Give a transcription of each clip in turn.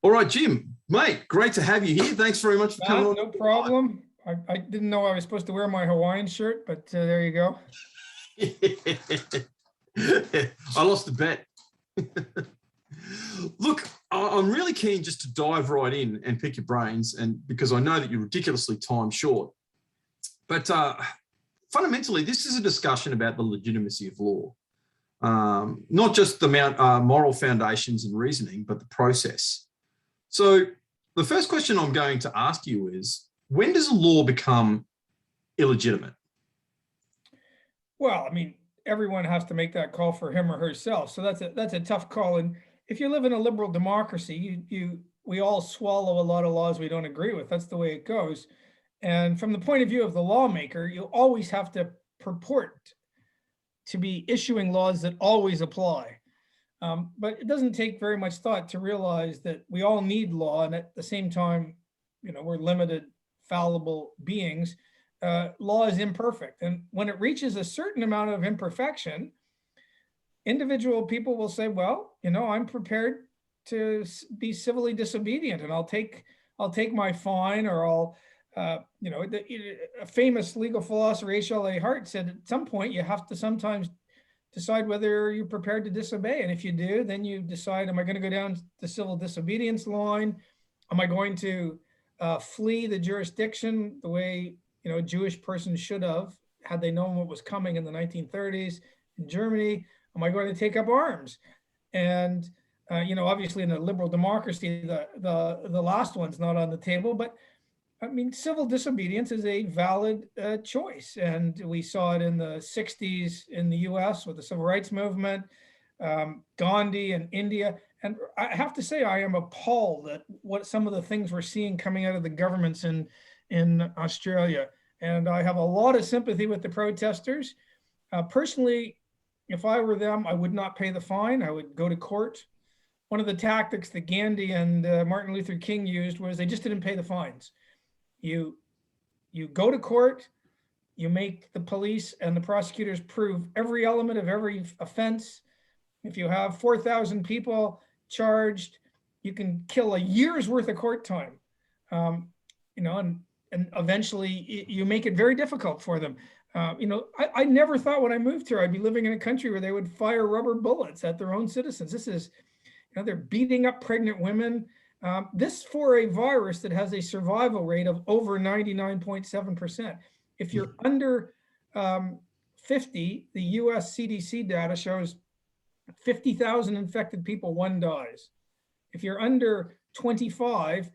All right, Jim, mate, great to have you here. Thanks very much for coming on. No problem. I didn't know I was supposed to wear my Hawaiian shirt, but there you go. I lost a bet. Look, I'm really keen just to dive right in and pick your brains, and because I know that you're ridiculously time short. But fundamentally, this is a discussion about the legitimacy of law, not just the moral foundations and reasoning, but the process. So the first question I'm going to ask you is, when does a law become illegitimate? Well, I mean, everyone has to make that call for him or herself. So that's a tough call. And if you live in a liberal democracy, we all swallow a lot of laws we don't agree with. That's the way it goes. And from the point of view of the lawmaker, you always have to purport to be issuing laws that always apply. But it doesn't take very much thought to realize that we all need law, and at the same time, we're limited, fallible beings. Law is imperfect, and when it reaches a certain amount of imperfection, individual people will say, "Well, I'm prepared to be civilly disobedient, and I'll take my fine, or I'll." A famous legal philosopher, H.L.A. Hart, said at some point you have to sometimes decide whether you're prepared to disobey. And if you do, then you decide, am I going to go down the civil disobedience line? Am I going to flee the jurisdiction the way a Jewish person should have, had they known what was coming in the 1930s in Germany? Am I going to take up arms? And obviously in a liberal democracy, the last one's not on the table, but I mean, civil disobedience is a valid choice. And we saw it in the 60s in the US with the civil rights movement, Gandhi in India. And I have to say, I am appalled at what some of the things we're seeing coming out of the governments in Australia. And I have a lot of sympathy with the protesters. Personally, if I were them, I would not pay the fine. I would go to court. One of the tactics that Gandhi and Martin Luther King used was they just didn't pay the fines. You go to court, you make the police and the prosecutors prove every element of every offense. If you have 4,000 people charged, you can kill a year's worth of court time. And eventually you make it very difficult for them. I never thought when I moved here I'd be living in a country where they would fire rubber bullets at their own citizens. This is, they're beating up pregnant women. This for a virus that has a survival rate of over 99.7%. If you're under 50, the US CDC data shows 50,000 infected people, one dies. If you're under 25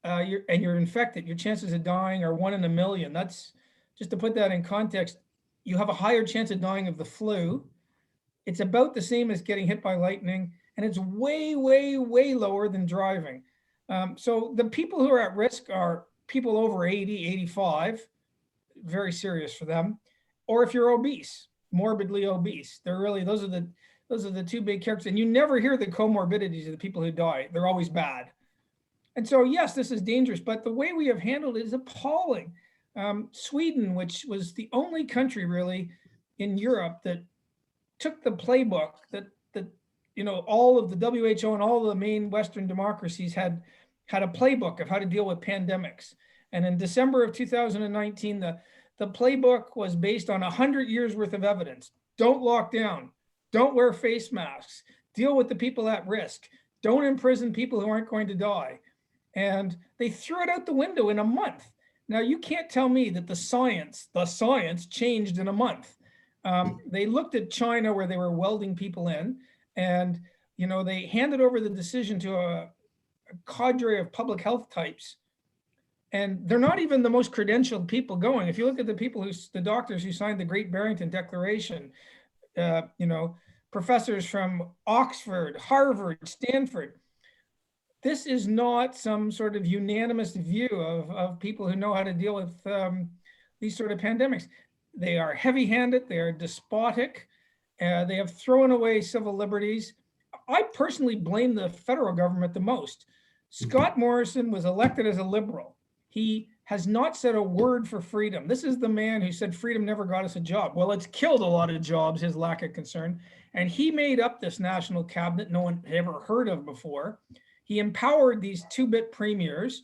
and you're infected, your chances of dying are 1 in a million. That's, just to put that in context, you have a higher chance of dying of the flu. It's about the same as getting hit by lightning. And it's way, way, way lower than driving. So the people who are at risk are people over 80, 85, very serious for them. Or if you're obese, morbidly obese, those are the two big characters. And you never hear the comorbidities of the people who die. They're always bad. And so, yes, this is dangerous, but the way we have handled it is appalling. Sweden, which was the only country really in Europe that took the playbook that all of the WHO and all of the main Western democracies had a playbook of how to deal with pandemics. And in December of 2019, the playbook was based on 100 years worth of evidence. Don't lock down, don't wear face masks, deal with the people at risk, don't imprison people who aren't going to die. And they threw it out the window in a month. Now, you can't tell me that the science changed in a month. They looked at China where they were welding people in, and they handed over the decision to a cadre of public health types, and they're not even the most credentialed people going. If you look at the doctors who signed the Great Barrington Declaration, professors from Oxford, Harvard, Stanford, this is not some sort of unanimous view of people who know how to deal with these sort of pandemics. They are heavy-handed, they are despotic, they have thrown away civil liberties. I personally blame the federal government the most. Scott Morrison was elected as a liberal. He has not said a word for freedom. This is the man who said freedom never got us a job. Well, it's killed a lot of jobs, his lack of concern. And he made up this national cabinet no one had ever heard of before. He empowered these two-bit premiers.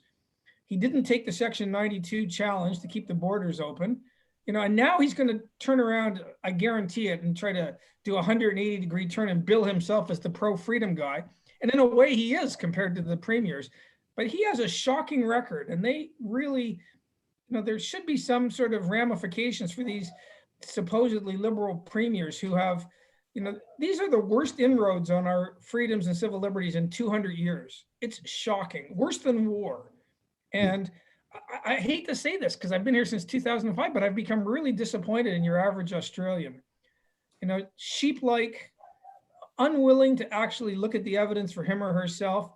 He didn't take the Section 92 challenge to keep the borders open, and now he's going to turn around, I guarantee it, and try to do a 180-degree turn and bill himself as the pro-freedom guy. And in a way, he is compared to the premiers. But he has a shocking record, and they really, there should be some sort of ramifications for these supposedly liberal premiers who have, these are the worst inroads on our freedoms and civil liberties in 200 years. It's shocking, worse than war. And I hate to say this because I've been here since 2005, but I've become really disappointed in your average Australian. Sheep-like, unwilling to actually look at the evidence for him or herself.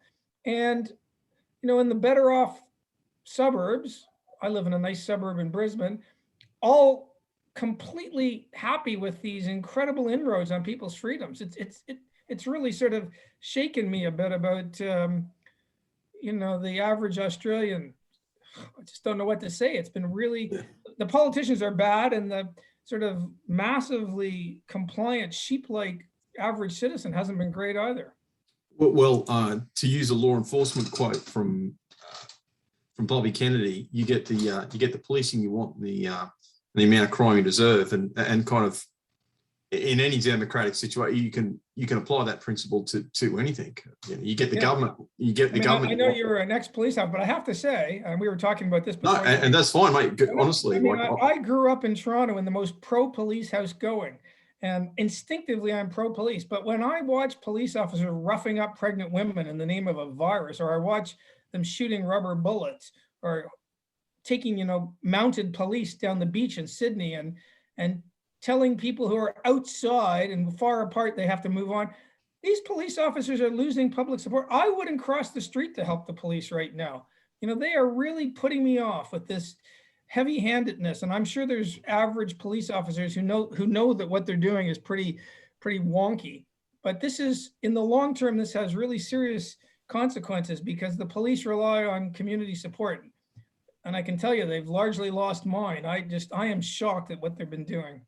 And, in the better off suburbs, I live in a nice suburb in Brisbane, all completely happy with these incredible inroads on people's freedoms. It's really sort of shaken me a bit about, the average Australian. I just don't know what to say. It's been really, the politicians are bad, and the sort of massively compliant sheep-like average citizen hasn't been great either. Well, to use a law enforcement quote from Bobby Kennedy, you get the policing you want, the amount of crime you deserve, and kind of in any democratic situation you can apply that principle to anything. You get the government. You get the government. I know you're an ex-police officer, but I have to say, and we were talking about this before. No, and that's fine, mate. Honestly, I grew up in Toronto in the most pro-police house going. And instinctively, I'm pro-police. But when I watch police officers roughing up pregnant women in the name of a virus, or I watch them shooting rubber bullets, or taking, mounted police down the beach in Sydney and telling people who are outside and far apart they have to move on, these police officers are losing public support. I wouldn't cross the street to help the police right now. They are really putting me off with this heavy-handedness, and I'm sure there's average police officers who know that what they're doing is pretty wonky. But this is, in the long term, this has really serious consequences because the police rely on community support, and I can tell you they've largely lost mine. I am shocked at what they've been doing.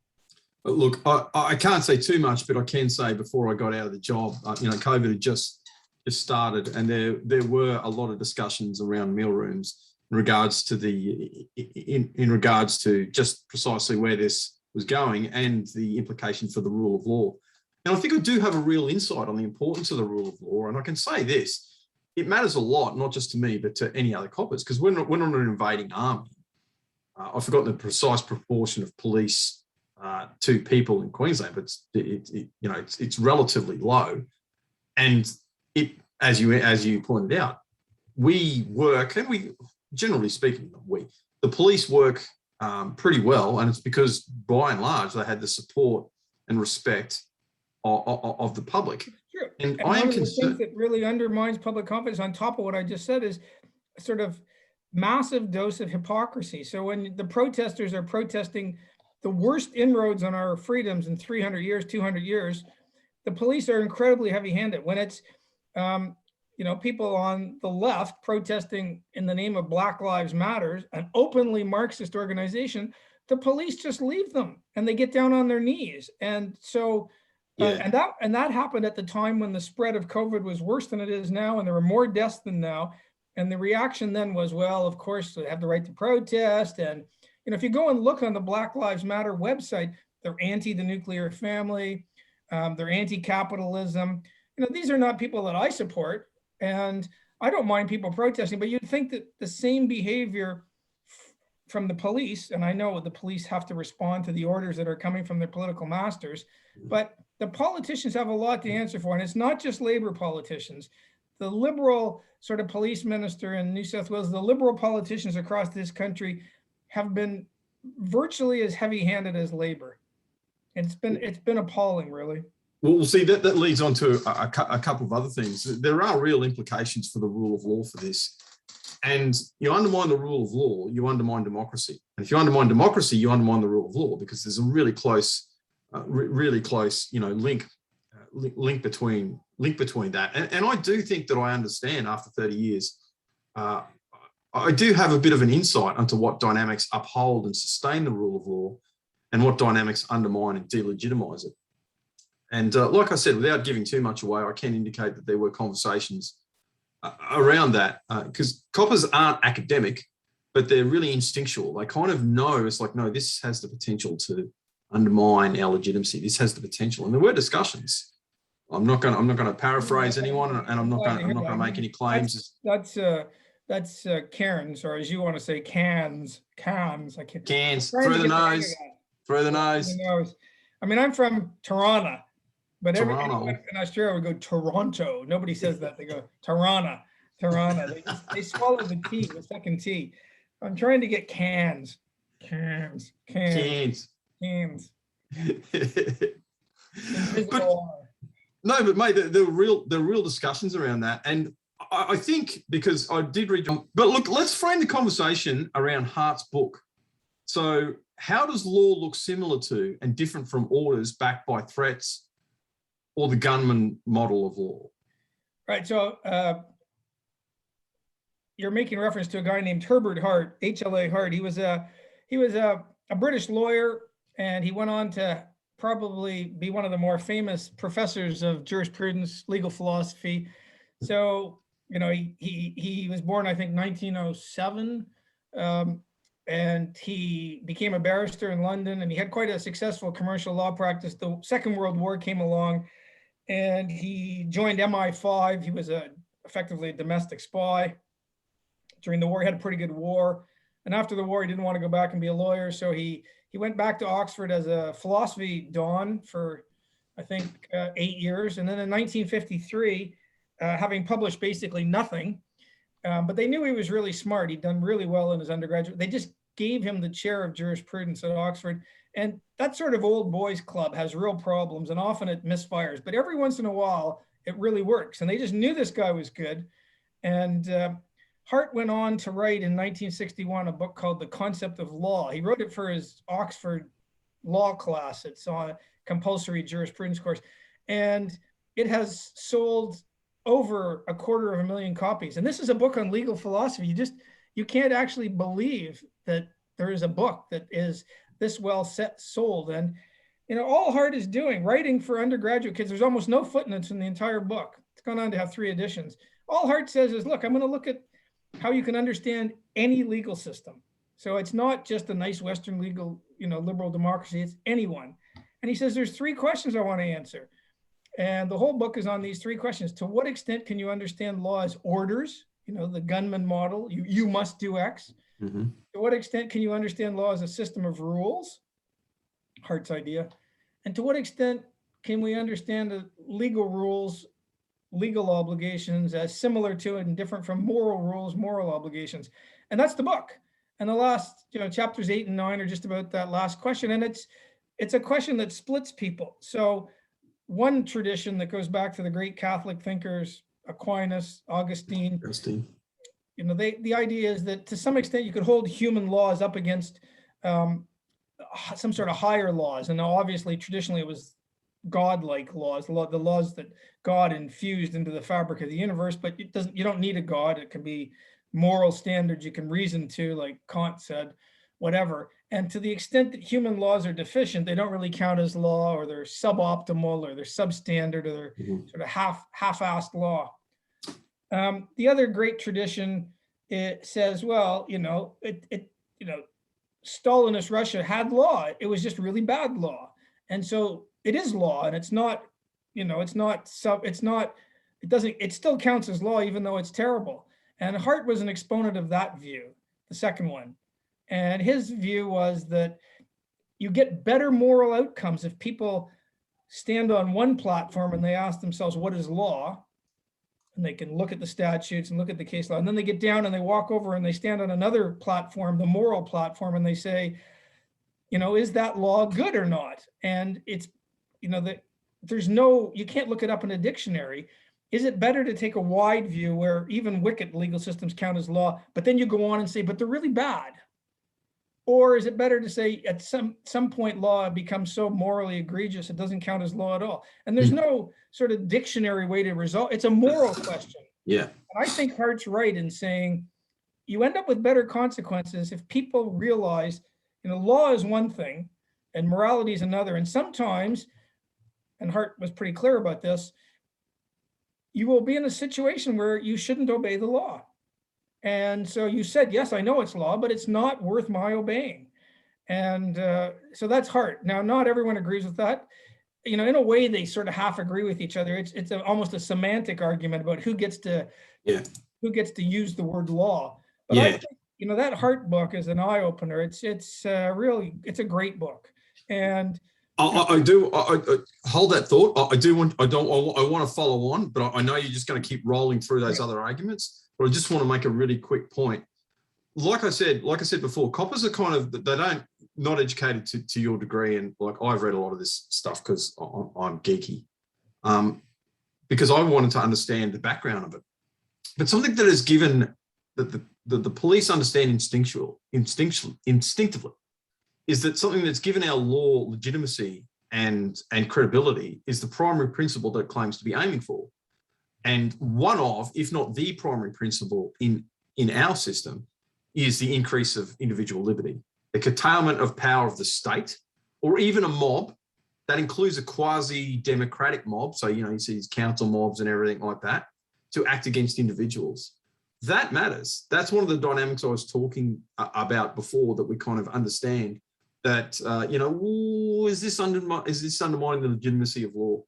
Look, I can't say too much, but I can say before I got out of the job, COVID had just started, and there were a lot of discussions around meal rooms in regards to just precisely where this was going and the implication for the rule of law. And I think I do have a real insight on the importance of the rule of law. And I can say this, it matters a lot, not just to me, but to any other coppers, because we're not an invading army. I've forgotten the precise proportion of police to people in Queensland, but it's relatively low. And as you pointed out, we work, and we, generally speaking, the police work pretty well, and it's because by and large they had the support and respect of the public. Sure. And I am concerned that really undermines public confidence, on top of what I just said, is a sort of massive dose of hypocrisy. So when the protesters are protesting the worst inroads on our freedoms in 300 years, 200 years, the police are incredibly heavy-handed. When it's people on the left protesting in the name of Black Lives Matter, an openly Marxist organization, the police just leave them and they get down on their knees. And so, and that happened at the time when the spread of COVID was worse than it is now, and there were more deaths than now. And the reaction then was, well, of course, they have the right to protest. And if you go and look on the Black Lives Matter website, they're anti the nuclear family, they're anti-capitalism. These are not people that I support. And I don't mind people protesting, but you'd think that the same behavior from the police, and I know the police have to respond to the orders that are coming from their political masters, but the politicians have a lot to answer for. And it's not just Labour politicians. The Liberal sort of police minister in New South Wales, the Liberal politicians across this country have been virtually as heavy-handed as Labour. It's been appalling, really. Well, see, that leads on to a couple of other things. There are real implications for the rule of law for this. And you undermine the rule of law, you undermine democracy. And if you undermine democracy, you undermine the rule of law, because there's a really close, link between that. And I do think that I understand after 30 years, I do have a bit of an insight into what dynamics uphold and sustain the rule of law and what dynamics undermine and delegitimize it. And like I said, without giving too much away, I can indicate that there were conversations around that, because coppers aren't academic, but they're really instinctual. They kind of know, it's like, no, this has the potential to undermine our legitimacy. This has the potential. And there were discussions. I'm not going to paraphrase anyone, and I'm not going to make any claims. That's Cairns, or as you want to say, cans. I can't. Cans through the nose. Through the nose. I mean, I'm from Toronto, but Toronto. in Australia we go Toronto. Nobody says that. They go Toronto. They swallow the T, the second T. I'm trying to get cans. No, but mate, there were real discussions around that, and I think, because I did read. But look, let's frame the conversation around Hart's book. So, how does law look similar to and different from orders backed by threats, or the gunman model of law? Right. So, you're making reference to a guy named Herbert Hart, HLA Hart. He was a British lawyer, and he went on to probably be one of the more famous professors of jurisprudence, legal philosophy. So, he was born, I think, 1907, and he became a barrister in London, and he had quite a successful commercial law practice. The Second World War came along, and he joined MI5. He was effectively a domestic spy. During the war, he had a pretty good war. And after the war, he didn't want to go back and be a lawyer. So he went back to Oxford as a philosophy don for, I think, 8 years. And then in 1953, having published basically nothing, but they knew he was really smart. He'd done really well in his undergraduate. They just gave him the chair of jurisprudence at Oxford. And that sort of old boys club has real problems, and often it misfires. But every once in a while, it really works. And they just knew this guy was good. And Hart went on to write in 1961 a book called The Concept of Law. He wrote it for his Oxford law class. It's on a compulsory jurisprudence course. And it has sold over 250,000 copies. And this is a book on legal philosophy. You can't actually believe that there is a book that is this well sold. And all Hart is doing, writing for undergraduate kids, there's almost no footnotes in the entire book. It's gone on to have 3 editions. All Hart says is, look, I'm going to look at how you can understand any legal system. So it's not just a nice Western legal, liberal democracy, it's anyone. And he says, there's 3 questions I want to answer. And the whole book is on these 3 questions. To what extent can you understand law as orders? The gunman model, you must do X. Mm-hmm. To what extent can you understand law as a system of rules? Hart's idea. And to what extent can we understand the legal rules, legal obligations as similar to and different from moral rules, moral obligations? And that's the book. And the last, chapters 8 and 9 are just about that last question. And it's a question that splits people. So one tradition that goes back to the great Catholic thinkers, Aquinas, Augustine. The idea is that to some extent you could hold human laws up against some sort of higher laws. And obviously, traditionally, it was God-like laws, the laws that God infused into the fabric of the universe. But you don't need a God. It can be moral standards you can reason to, like Kant said, whatever. And to the extent that human laws are deficient, they don't really count as law, or they're suboptimal, or they're substandard, or they're sort of half-assed law. The other great tradition, it says, well, Stalinist Russia had law. It was just really bad law. And so it is law, and it still counts as law, even though it's terrible. And Hart was an exponent of that view, the second one. And his view was that you get better moral outcomes if people stand on one platform and they ask themselves, what is law? And they can look at the statutes and look at the case law. And then they get down and they walk over and they stand on another platform, the moral platform, and they say, is that law good or not? And it's, you can't look it up in a dictionary. Is it better to take a wide view where even wicked legal systems count as law, but then you go on and say, but they're really bad? Or is it better to say at some point law becomes so morally egregious it doesn't count as law at all? And there's no sort of dictionary way to resolve. It's a moral question. Yeah. And I think Hart's right in saying you end up with better consequences if people realize, law is one thing and morality is another. And sometimes, and Hart was pretty clear about this, you will be in a situation where you shouldn't obey the law. And so you said, yes, I know it's law, but it's not worth my obeying. And so that's hard. Now, not everyone agrees with that. In a way, they sort of half agree with each other. It's almost a semantic argument about who gets to use the word law. But I think, that Hart book is an eye opener. It's really a great book. And I do hold that thought. I want to follow on, but I know you're just going to keep rolling through those other arguments. But I just want to make a really quick point. Like I said before, coppers are kind of, not educated to your degree. And like, I've read a lot of this stuff because I'm geeky, because I wanted to understand the background of it. But something that is given that the police understand instinctively is that something that's given our law legitimacy and credibility is the primary principle that it claims to be aiming for. And one of, if not the primary principle in our system, is the increase of individual liberty, the curtailment of power of the state, or even a mob that includes a quasi-democratic mob. So, you see these council mobs and everything like that, to act against individuals. That matters. That's one of the dynamics I was talking about before, that we kind of understand that, is this undermining the legitimacy of law?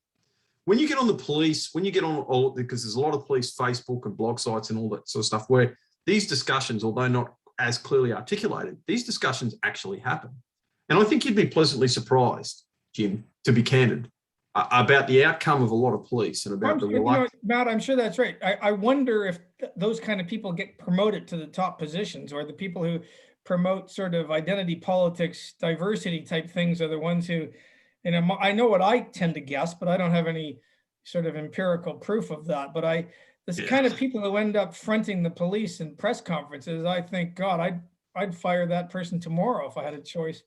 When you get on the police, because there's a lot of police Facebook and blog sites and all that sort of stuff where these discussions, although not as clearly articulated, these discussions actually happen. And I think you'd be pleasantly surprised, Jim, to be candid, about the outcome of a lot of police and about Matt, I'm sure that's right. I wonder if those kind of people get promoted to the top positions, or the people who promote sort of identity politics, diversity type things are the ones who, I know what I tend to guess, but I don't have any sort of empirical proof of that. But the kind of people who end up fronting the police in press conferences, I think, God, I'd fire that person tomorrow if I had a choice.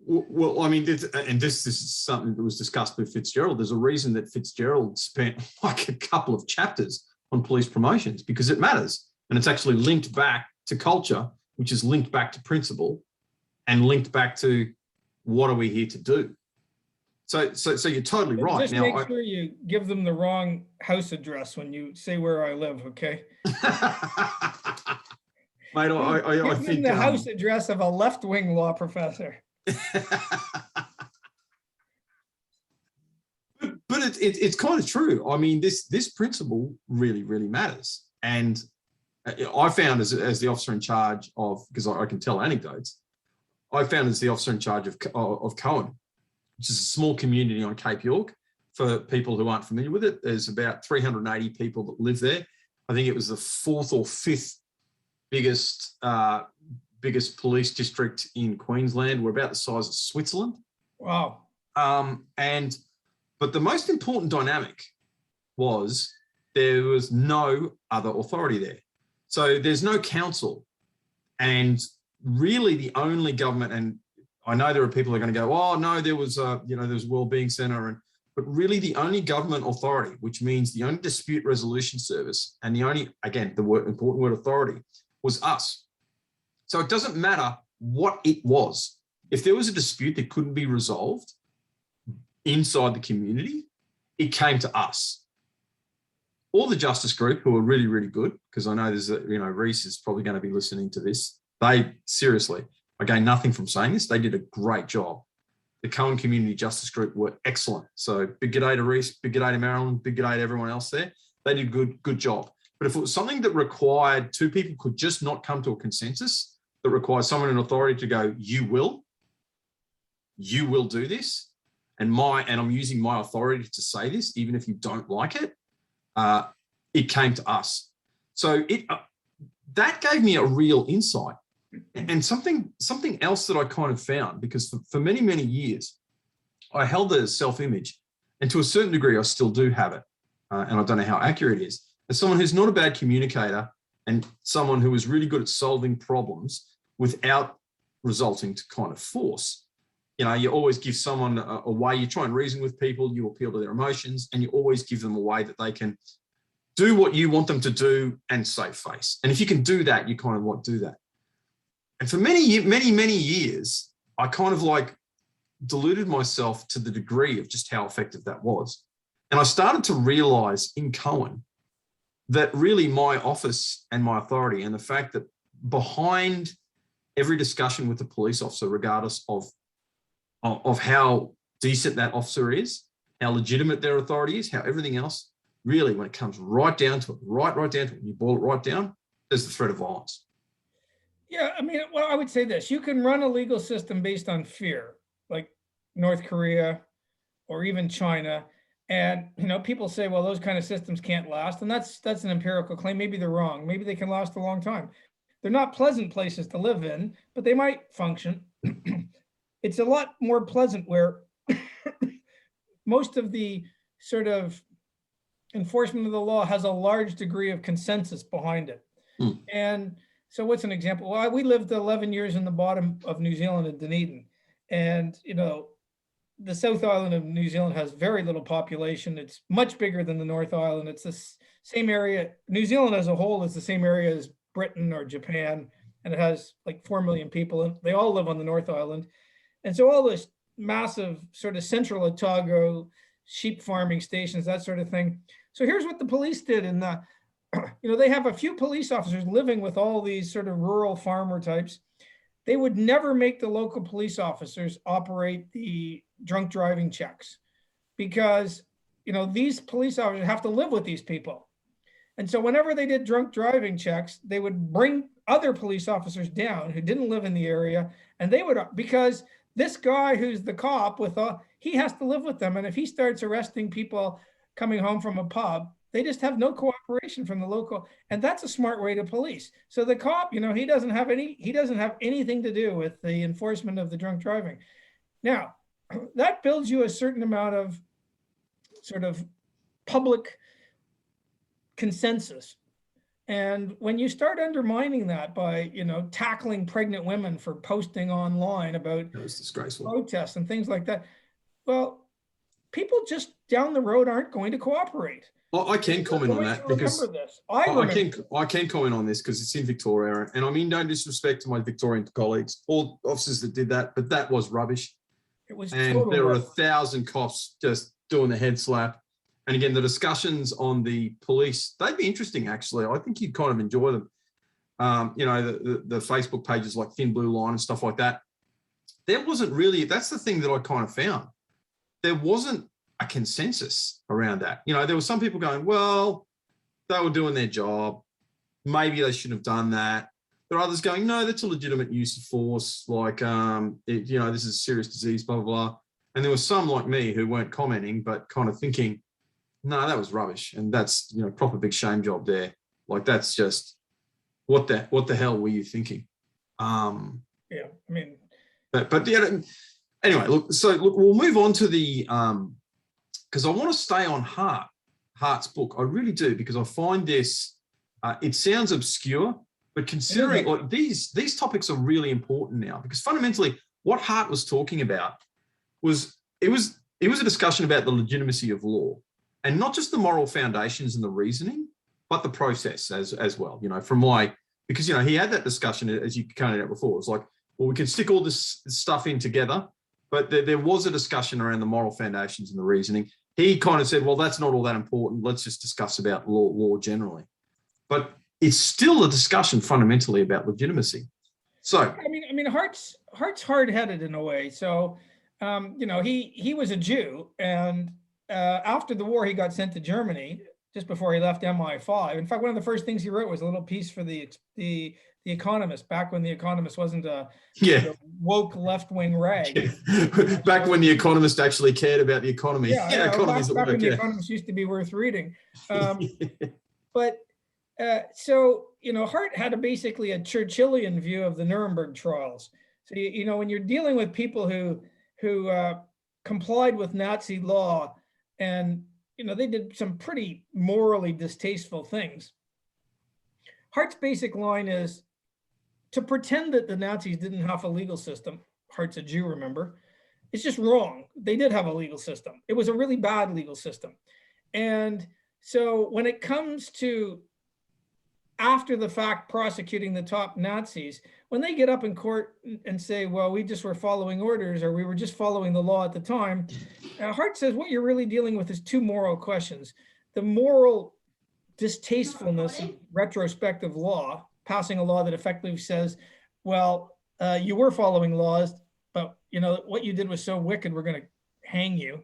Well, I mean, this is something that was discussed with Fitzgerald. There's a reason that Fitzgerald spent like a couple of chapters on police promotions, because it matters. And it's actually linked back to culture, which is linked back to principle, and linked back to what are we here to do. So you're totally right. Just make sure you give them the wrong house address when you say where I live, okay? Mate, I think the house address of a left-wing law professor. But it's kind of true. I mean, this principle really, really matters. And I found as the officer in charge of, because I can tell anecdotes, I found as the officer in charge of Cohen, which is a small community on Cape York. For people who aren't familiar with it, there's about 380 people that live there. I think it was the 4th or 5th biggest police district in Queensland. We're about the size of Switzerland. Wow. But the most important dynamic was there was no other authority there. So there's no council. And really the only government, and I know there are people who are going to go, oh no, there was there was a wellbeing centre, but really the only government authority, which means the only dispute resolution service, and the only, again, the important word authority, was us. So it doesn't matter what it was. If there was a dispute that couldn't be resolved inside the community, it came to us. Or the Justice Group, who are really, really good, because I know there's Reese is probably going to be listening to this. They, seriously, I gain nothing from saying this, they did a great job. The Cohen Community Justice Group were excellent. So big g'day to Reese, big g'day to Marilyn, big g'day to everyone else there. They did good job. But if it was something that required two people could just not come to a consensus, that requires someone in authority to go, you will do this, and I'm using my authority to say this, even if you don't like it, it came to us. So that gave me a real insight. And something else that I kind of found, because for many, many years, I held a self-image, and to a certain degree, I still do have it. And I don't know how accurate it is. As someone who's not a bad communicator and someone who is really good at solving problems without resulting to kind of force. You always give someone a way, you try and reason with people, you appeal to their emotions, and you always give them a way that they can do what you want them to do and save face. And if you can do that, you kind of want to do that. And for many years, I kind of like deluded myself to the degree of just how effective that was. And I started to realize in Cohen that really my office and my authority, and the fact that behind every discussion with the police officer, regardless of how decent that officer is, how legitimate their authority is, how everything else, really, when it comes right down to it, right down to it, you boil it right down, there's the threat of violence. Yeah, I mean, well, I would say this: you can run a legal system based on fear, like North Korea or even China. And people say, well, those kind of systems can't last, and that's an empirical claim. Maybe they're wrong. Maybe they can last a long time. They're not pleasant places to live in, but they might function. It's a lot more pleasant where most of the sort of enforcement of the law has a large degree of consensus behind it. And so what's an example? Well, we lived 11 years in the bottom of New Zealand in Dunedin. And, the South Island of New Zealand has very little population. It's much bigger than the North Island. It's the same area. New Zealand as a whole is the same area as Britain or Japan. And it has like 4 million people. And they all live on the North Island. And so all this massive sort of central Otago, sheep farming stations, that sort of thing. So here's what the police did in the, they have a few police officers living with all these sort of rural farmer types. They would never make the local police officers operate the drunk driving checks because, these police officers have to live with these people. And so whenever they did drunk driving checks, they would bring other police officers down who didn't live in the area. And they would, because this guy who's the cop he has to live with them. And if he starts arresting people coming home from a pub, they just have no cooperation from the local, and that's a smart way to police. So the cop, he doesn't have anything to do with the enforcement of the drunk driving. Now, that builds you a certain amount of sort of public consensus. And when you start undermining that by, tackling pregnant women for posting online about That was disgraceful. Protests and things like that, well, people just down the road aren't going to cooperate. I can comment on that because I can comment on this because it's in Victoria, and I mean no disrespect to my Victorian colleagues, all officers that did that, but that was rubbish. It was, and there were 1,000 cops just doing the head slap. And again, the discussions on the police, they'd be interesting actually. I think you'd kind of enjoy them. The Facebook pages like Thin Blue Line and stuff like that. There wasn't really, that's the thing that I kind of found. There wasn't a consensus around that. There were some people going, well, they were doing their job. Maybe they shouldn't have done that. There are others going, no, that's a legitimate use of force. Like, this is a serious disease, blah, blah, blah. And there was some like me who weren't commenting, but kind of thinking, no, that was rubbish. And that's, proper big shame job there. Like, that's just, what the hell were you thinking? Yeah, I mean. But yeah, anyway, look, we'll move on to the, because I want to stay on Hart's book. I really do, because I find this, it sounds obscure, but considering like these topics are really important now, because fundamentally what Hart was talking about was it was a discussion about the legitimacy of law, and not just the moral foundations and the reasoning, but the process as well. Because he had that discussion, as you pointed out before. It was like, well, we can stick all this stuff in together, but there was a discussion around the moral foundations and the reasoning. He kind of said, well, that's not all that important. Let's just discuss about law generally. But it's still a discussion fundamentally about legitimacy. So I mean, Hart's hard-headed in a way. So, he was a Jew, and after the war, he got sent to Germany just before he left MI5. In fact, one of the first things he wrote was a little piece for the Economist, back when the Economist wasn't a woke left-wing rag. Back when the Economist actually cared about the economy. Back when the Economist used to be worth reading. But so, Hart had basically a Churchillian view of the Nuremberg trials. So, when you're dealing with people who complied with Nazi law, and, they did some pretty morally distasteful things. Hart's basic line is to pretend that the Nazis didn't have a legal system. Hart's a Jew, remember? It's just wrong. They did have a legal system. It was a really bad legal system. And so when it comes to after the fact prosecuting the top Nazis, when they get up in court and say, well, we just were following orders, or we were just following the law at the time, Hart says what you're really dealing with is two moral questions. The moral distastefulness of retrospective law, passing a law that effectively says, well, you were following laws, but what you did was so wicked, we're going to hang you.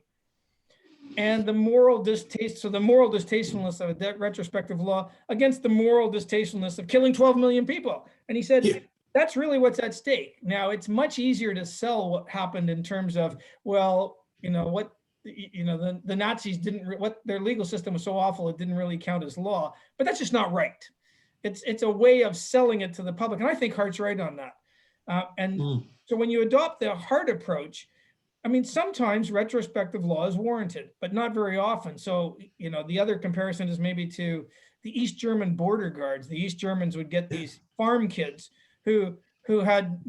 And the moral distaste, so the moral distastefulness of a retrospective law against the moral distastefulness of killing 12 million people. And he said, that's really what's at stake. Now, it's much easier to sell what happened in terms of, well, the Nazis didn't, what their legal system was so awful, it didn't really count as law, but that's just not right. It's a way of selling it to the public. And I think Hart's right on that. So when you adopt the Hart approach, I mean, sometimes retrospective law is warranted, but not very often. So, the other comparison is maybe to the East German border guards. The East Germans would get these farm kids who had,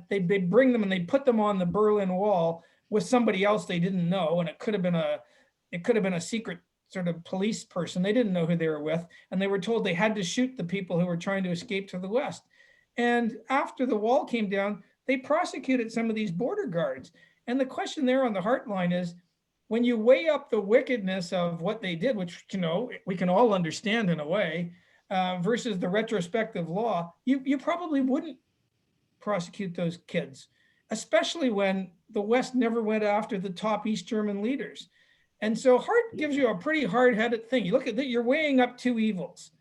they'd bring them and they'd put them on the Berlin Wall with somebody else they didn't know. And it could have been a secret sort of police person. They didn't know who they were with. And they were told they had to shoot the people who were trying to escape to the West. And after the wall came down, they prosecuted some of these border guards. And the question there on the Hart line is, when you weigh up the wickedness of what they did, which, we can all understand in a way, versus the retrospective law, you probably wouldn't prosecute those kids, especially when the West never went after the top East German leaders. And so Hart gives you a pretty hard-headed thing. You look at that, you're weighing up two evils.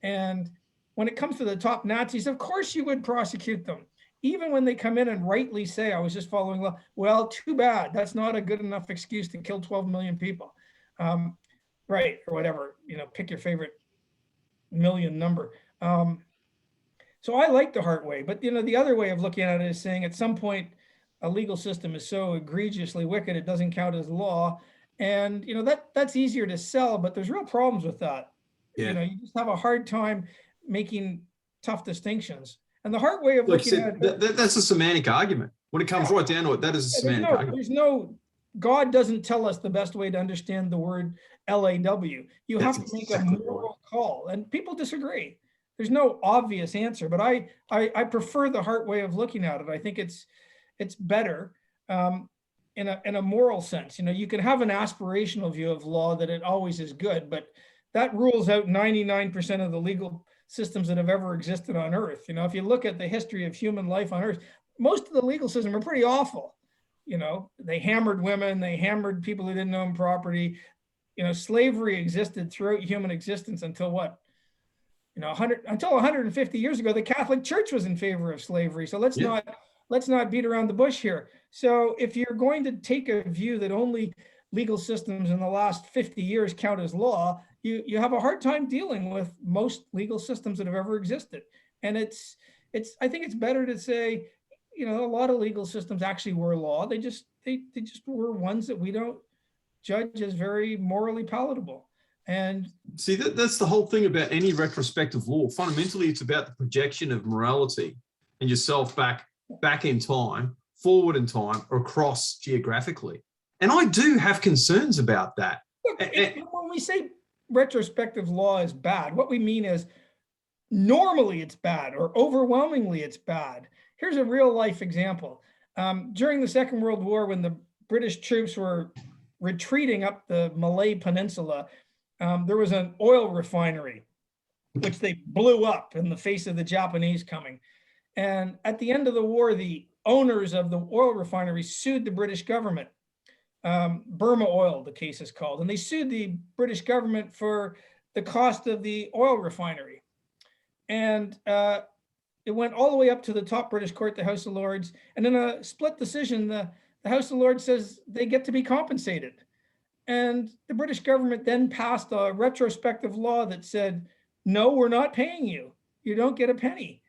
And when it comes to the top Nazis, of course you would prosecute them. Even when they come in and rightly say, I was just following law, well, too bad. That's not a good enough excuse to kill 12 million people. Right, or whatever, pick your favorite million number. So I like the Hart way, but the other way of looking at it is saying at some point, a legal system is so egregiously wicked, it doesn't count as law. And that's easier to sell, but there's real problems with that. Yeah. You just have a hard time making tough distinctions. And the Hart way of looking at it, that's a semantic argument. When it comes right down to it, that is a semantic argument. God doesn't tell us the best way to understand the word LAW. You have to make a moral call, and people disagree. There's no obvious answer, but I prefer the Hart way of looking at it. I think it's better in a moral sense. You can have an aspirational view of law that it always is good, but that rules out 99% of the legal systems that have ever existed on Earth. If you look at the history of human life on Earth, most of the legal system are pretty awful. They hammered women, they hammered people who didn't own property. Slavery existed throughout human existence until what? Until 150 years ago, the Catholic Church was in favor of slavery. So let's not beat around the bush here. So if you're going to take a view that only legal systems in the last 50 years count as law, you have a hard time dealing with most legal systems that have ever existed. And I think it's better to say, a lot of legal systems actually were law. They just were ones that we don't judge as very morally palatable. And see, that's the whole thing about any retrospective law. Fundamentally, it's about the projection of morality and yourself back in time, forward in time, or across geographically. And I do have concerns about that. Look, when we say retrospective law is bad, what we mean is normally it's bad or overwhelmingly it's bad. Here's a real life example. During the Second World War, when the British troops were retreating up the Malay Peninsula, there was an oil refinery, which they blew up in the face of the Japanese coming. And at the end of the war, the owners of the oil refinery sued the British government. Burma Oil, the case is called, and they sued the British government for the cost of the oil refinery. And it went all the way up to the top British court, the House of Lords. And in a split decision, the House of Lords says they get to be compensated. And the British government then passed a retrospective law that said, no, we're not paying you. You don't get a penny.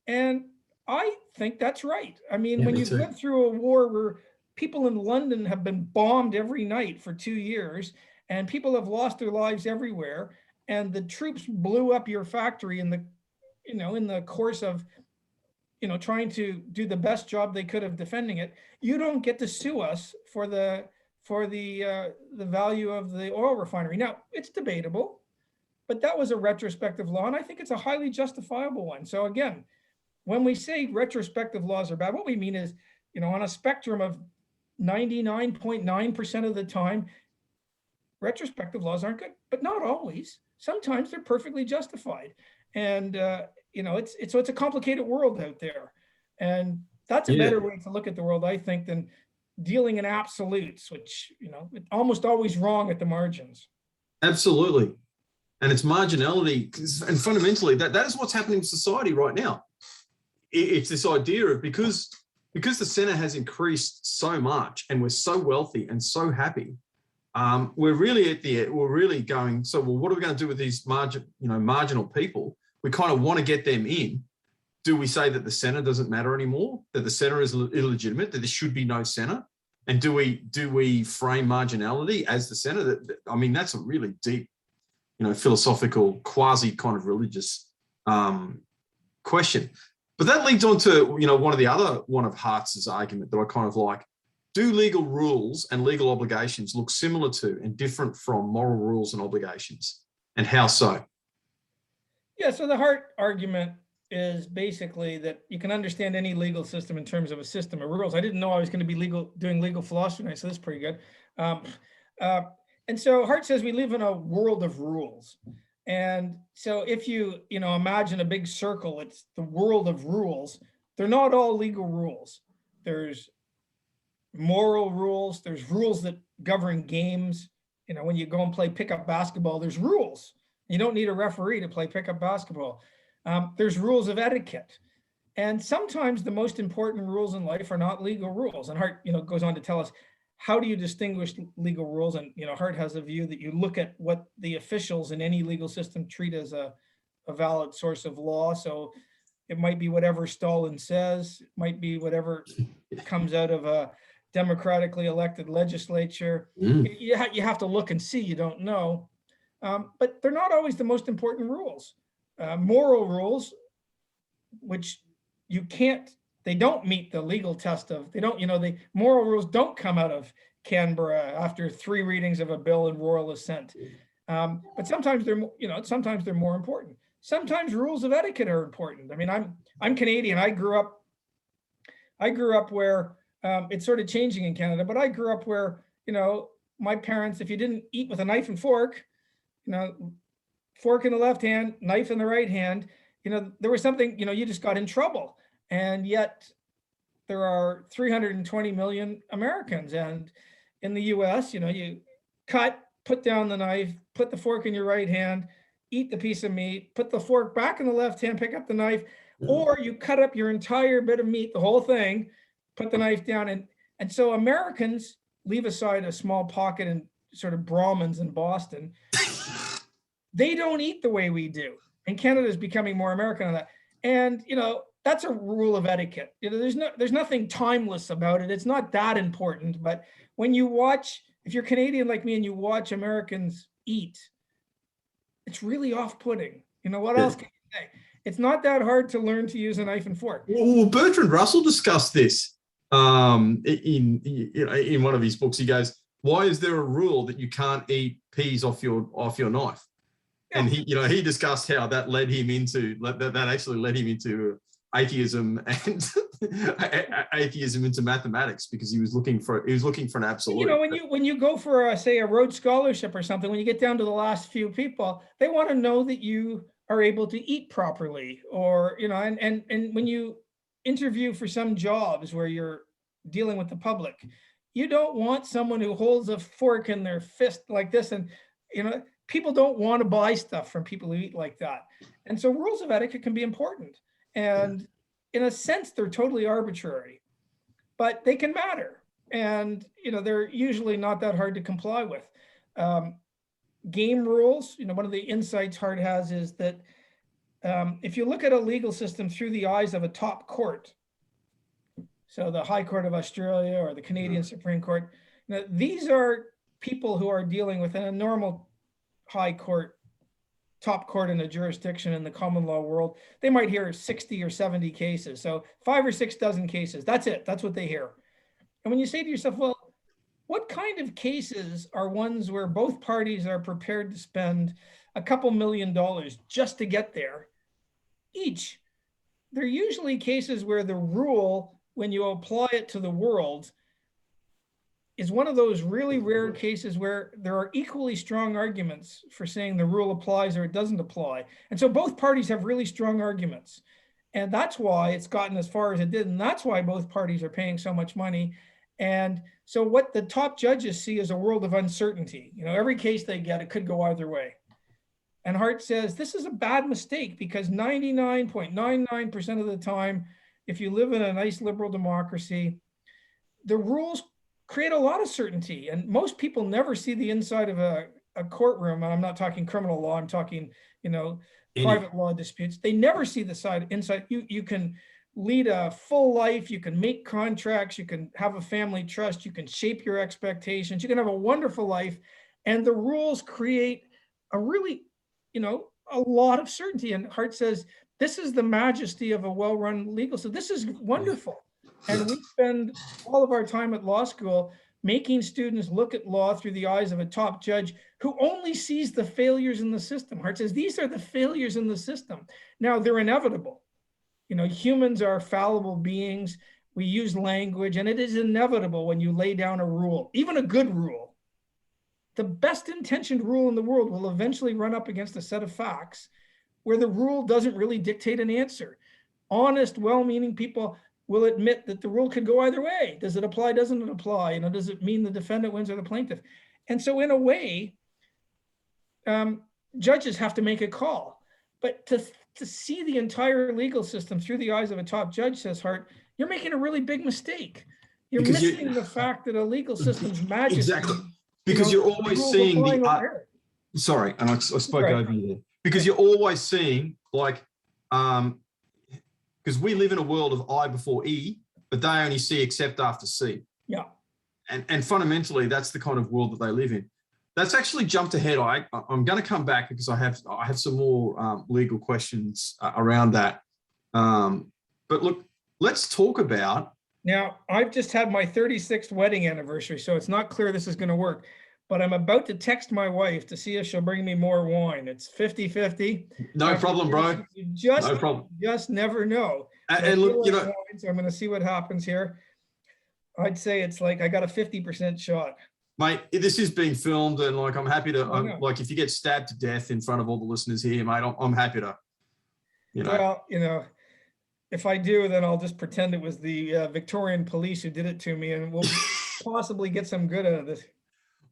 And I think that's right. I mean, when you've lived through a war where people in London have been bombed every night for 2 years, and people have lost their lives everywhere, and the troops blew up your factory in the course of, trying to do the best job they could of defending it, you don't get to sue us for the value of the oil refinery. Now, it's debatable, but that was a retrospective law, and I think it's a highly justifiable one. So again, when we say retrospective laws are bad, what we mean is, on a spectrum of 99.9% of the time, retrospective laws aren't good, but not always. Sometimes they're perfectly justified. And, it's a complicated world out there. And that's a better way to look at the world, I think, than dealing in absolutes, which, it's almost always wrong at the margins. Absolutely. And it's marginality. And fundamentally, that is what's happening in society right now. It's this idea of because the Senate has increased so much and we're so wealthy and so happy, we're really going, so, well, what are we going to do with these marginal people? We kind of want to get them in. Do we say that the Senate doesn't matter anymore, that the Senate is illegitimate, that there should be no Senate? And do we frame marginality as the Senate? I mean, that's a really deep, philosophical, quasi kind of religious question. But that leads on to, one of Hartz's argument that I kind of like. Do legal rules and legal obligations look similar to and different from moral rules and obligations? And how so? Yeah, so the Hart argument is basically that you can understand any legal system in terms of a system of rules. I didn't know I was going to be doing legal philosophy tonight, so that's pretty good. And so Hart says we live in a world of rules. And so if you imagine a big circle, it's the world of rules. They're not all legal rules. There's moral rules. There's rules that govern games. When you go and play pickup basketball, there's rules. You don't need a referee to play pickup basketball. There's rules of etiquette. And sometimes the most important rules in life are not legal rules. And Hart, goes on to tell us, how do you distinguish legal rules? And, Hart has a view that you look at what the officials in any legal system treat as a valid source of law. So it might be whatever Stalin says, it might be whatever comes out of a democratically elected legislature. You have to look and see, you don't know. But they're not always the most important rules. Moral rules, which they don't meet the legal test of, the moral rules don't come out of Canberra after 3 readings of a bill in royal assent. But sometimes they're more important. Sometimes rules of etiquette are important. I mean, I'm Canadian. I grew up where it's sort of changing in Canada, but I grew up where, my parents, if you didn't eat with a knife and fork, fork in the left hand, knife in the right hand, there was something, you just got in trouble. And yet there are 320 million Americans. And in the US, you cut, put down the knife, put the fork in your right hand, eat the piece of meat, put the fork back in the left hand, pick up the knife, or you cut up your entire bit of meat, the whole thing, put the knife down. And so Americans, leave aside a small pocket and sort of Brahmins in Boston, they don't eat the way we do. And Canada is becoming more American on that. And, that's a rule of etiquette. There's nothing timeless about it. It's not that important. But when you watch, if you're Canadian like me and you watch Americans eat, it's really off-putting. What else can you say? It's not that hard to learn to use a knife and fork. Well, Bertrand Russell discussed this in one of his books. He goes, "Why is there a rule that you can't eat peas off your knife?" Yeah. And he discussed how that actually led him into atheism and atheism into mathematics, because he was looking for an absolute. When you go for say a Rhodes Scholarship or something, when you get down to the last few people, they want to know that you are able to eat properly, or and when you interview for some jobs where you're dealing with the public, you don't want someone who holds a fork in their fist like this, and people don't want to buy stuff from people who eat like that. And so rules of etiquette can be important. And in a sense, they're totally arbitrary, but they can matter. And, they're usually not that hard to comply with. Game rules, one of the insights Hart has is that if you look at a legal system through the eyes of a top court, so the High Court of Australia or the Canadian Supreme Court, these are people who are dealing with a normal high court, top court in a jurisdiction in the common law world. They might hear 60 or 70 cases. So 5 or 6 dozen cases. That's it. That's what they hear. And when you say to yourself, well, what kind of cases are ones where both parties are prepared to spend a couple $1 million just to get there each? They're usually cases where the rule, when you apply it to the world, is one of those really rare cases where there are equally strong arguments for saying the rule applies or it doesn't apply. And so both parties have really strong arguments. And that's why it's gotten as far as it did. And that's why both parties are paying so much money. And so what the top judges see is a world of uncertainty. Every case they get, it could go either way. And Hart says this is a bad mistake because 99.99% of the time, if you live in a nice liberal democracy, the rules create a lot of certainty. And most people never see the inside of a courtroom. And I'm not talking criminal law, I'm talking, private law disputes. They never see the inside. You can lead a full life, you can make contracts, you can have a family trust, you can shape your expectations, you can have a wonderful life. And the rules create a really, a lot of certainty. And Hart says, this is the majesty of a well-run legal system. This is wonderful. And we spend all of our time at law school making students look at law through the eyes of a top judge who only sees the failures in the system. Hart says, these are the failures in the system. Now, they're inevitable. Humans are fallible beings. We use language, and it is inevitable when you lay down a rule, even a good rule. The best intentioned rule in the world will eventually run up against a set of facts where the rule doesn't really dictate an answer. Honest, well-meaning people will admit that the rule could go either way. Does it apply? Doesn't it apply? Does it mean the defendant wins or the plaintiff? And so in a way, judges have to make a call. But to see the entire legal system through the eyes of a top judge, says Hart, you're making a really big mistake. You're missing the fact that a legal system's majesty. Exactly. Because you're always seeing sorry, and I spoke over you there. Because you're always seeing because we live in a world of I before E, but they only see except after C. Yeah. And fundamentally, that's the kind of world that they live in. That's actually jumped ahead. I'm going to come back because I have some more legal questions around that. But look, let's talk about. Now, I've just had my 36th wedding anniversary, so it's not clear this is going to work. But I'm about to text my wife to see if she'll bring me more wine. It's 50-50. No problem, bro. No problem. Just never know. And look, so I'm going to see what happens here. I'd say it's like I got a 50% shot. Mate, this is being filmed, and I'm happy to if you get stabbed to death in front of all the listeners here, mate, I'm happy to. Well, if I do, then I'll just pretend it was the Victorian police who did it to me, and we'll possibly get some good out of this.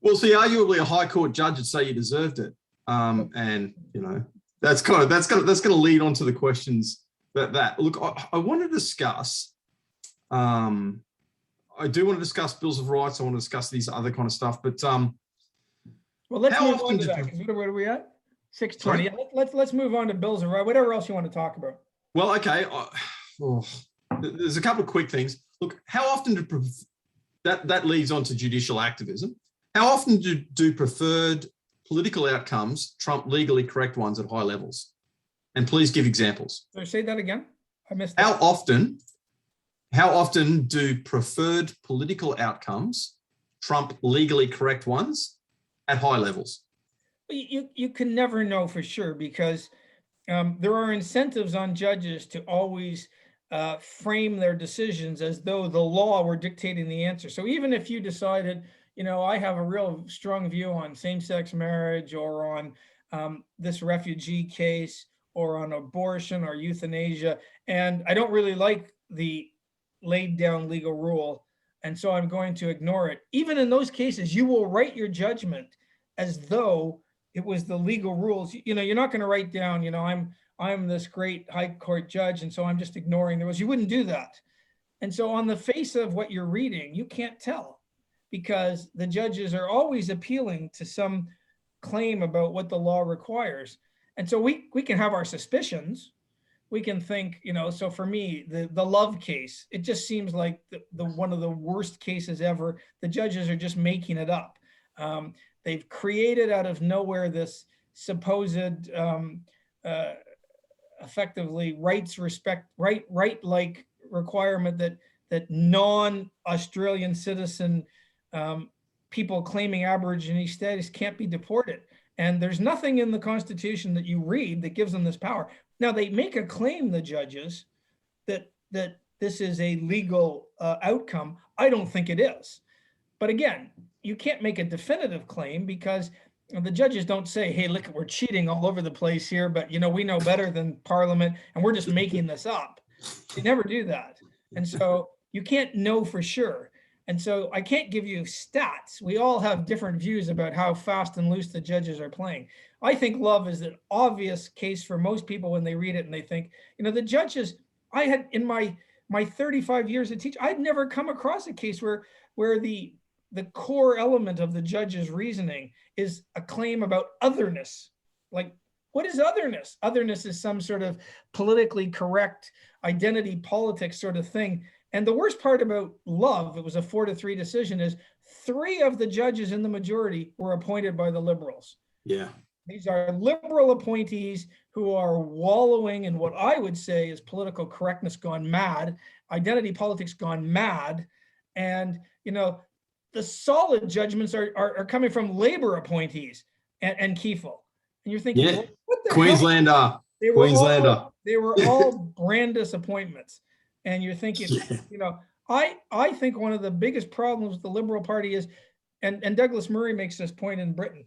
Well, see, arguably a high court judge would say you deserved it, and that's going to lead on to the questions that look. I want to discuss. I do want to discuss bills of rights. I want to discuss these other kind of stuff, but well, let's move on to that. Where are we at? 6:20. Let's move on to bills of rights. Whatever else you want to talk about. Well, okay. There's a couple of quick things. Look, how often that leads on to judicial activism? How often do preferred political outcomes trump legally correct ones at high levels? And please give examples. So say that again. I missed that. How often do preferred political outcomes trump legally correct ones at high levels? You can never know for sure because there are incentives on judges to always frame their decisions as though the law were dictating the answer. So even if you decided, I have a real strong view on same-sex marriage or on this refugee case or on abortion or euthanasia, and I don't really like the laid down legal rule, and so I'm going to ignore it. Even in those cases, you will write your judgment as though it was the legal rules. You're not going to write down, I'm this great high court judge, and so I'm just ignoring the rules. You wouldn't do that. And so on the face of what you're reading, you can't tell because the judges are always appealing to some claim about what the law requires. And so we can have our suspicions. We can think, so for me, the Love case, it just seems like the one of the worst cases ever. The judges are just making it up. They've created out of nowhere this supposed effectively right-like requirement that non-Australian citizen people claiming Aborigine status can't be deported. And there's nothing in the Constitution that you read that gives them this power. Now, they make a claim, the judges, that this is a legal outcome. I don't think it is. But again, you can't make a definitive claim because the judges don't say, hey, look, we're cheating all over the place here, but we know better than Parliament and we're just making this up. They never do that. And so you can't know for sure. And so I can't give you stats. We all have different views about how fast and loose the judges are playing. I think Love is an obvious case for most people when they read it and they think, the judges, I had in my 35 years of teaching, I'd never come across a case where the core element of the judge's reasoning is a claim about otherness. Like, what is otherness? Otherness is some sort of politically correct identity politics sort of thing. And the worst part about Love, it was a 4-3 decision, is 3 of the judges in the majority were appointed by the Liberals. Yeah. These are Liberal appointees who are wallowing in what I would say is political correctness gone mad, identity politics gone mad. And, the solid judgments are coming from Labor appointees and Kiefel. And you're thinking, yeah. well, what the Queenslander. hell? Queenslander. They were all Brandis appointments. And you're thinking, I think one of the biggest problems with the Liberal Party is, and Douglas Murray makes this point in Britain,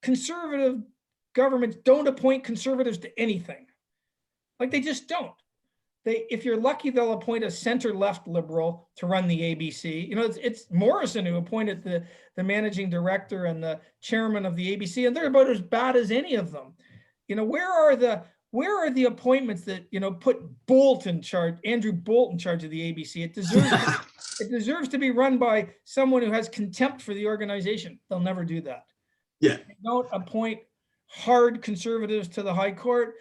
conservative governments don't appoint conservatives to anything. Like, they just don't. If you're lucky, they'll appoint a center-left Liberal to run the ABC. It's Morrison who appointed the managing director and the chairman of the ABC, and they're about as bad as any of them. Where are the appointments that put Bolt in charge, Andrew Bolt in charge of the ABC? It deserves to be run by someone who has contempt for the organization. They'll never do that. Yeah. They don't appoint hard conservatives to the High Court.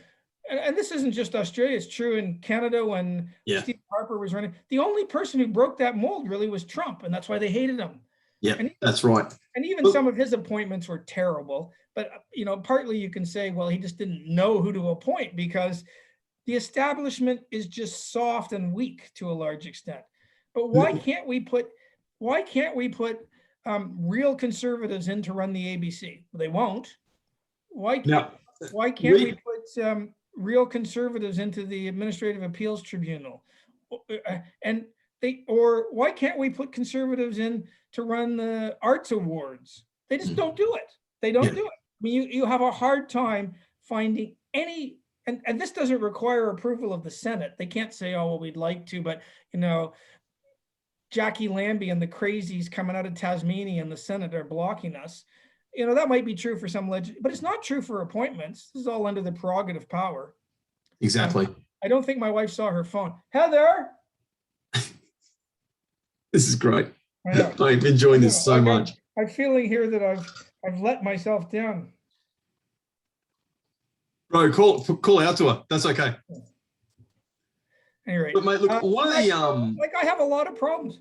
And this isn't just Australia, it's true in Canada when Steve Harper was running. The only person who broke that mold really was Trump, and that's why they hated him. Yeah, that's right. And even some of his appointments were terrible. But, partly you can say, well, he just didn't know who to appoint because the establishment is just soft and weak to a large extent. But why can't we put real conservatives in to run the ABC? Well, they won't. Why can't we put real conservatives into the Administrative Appeals Tribunal? Or why can't we put conservatives in to run the arts awards? They just don't do it. They don't do it. I mean, you have a hard time finding any, and this doesn't require approval of the Senate. They can't say, oh, well, we'd like to, but, Jackie Lambie and the crazies coming out of Tasmania and the Senate are blocking us. That might be true for some but it's not true for appointments. This is all under the prerogative power. Exactly. I don't think my wife saw her phone. Heather! This is great. I'm enjoying this so much. I'm feeling here that I've let myself down. Bro, call out to her. That's okay. Anyway, but mate, look, one of the I have a lot of problems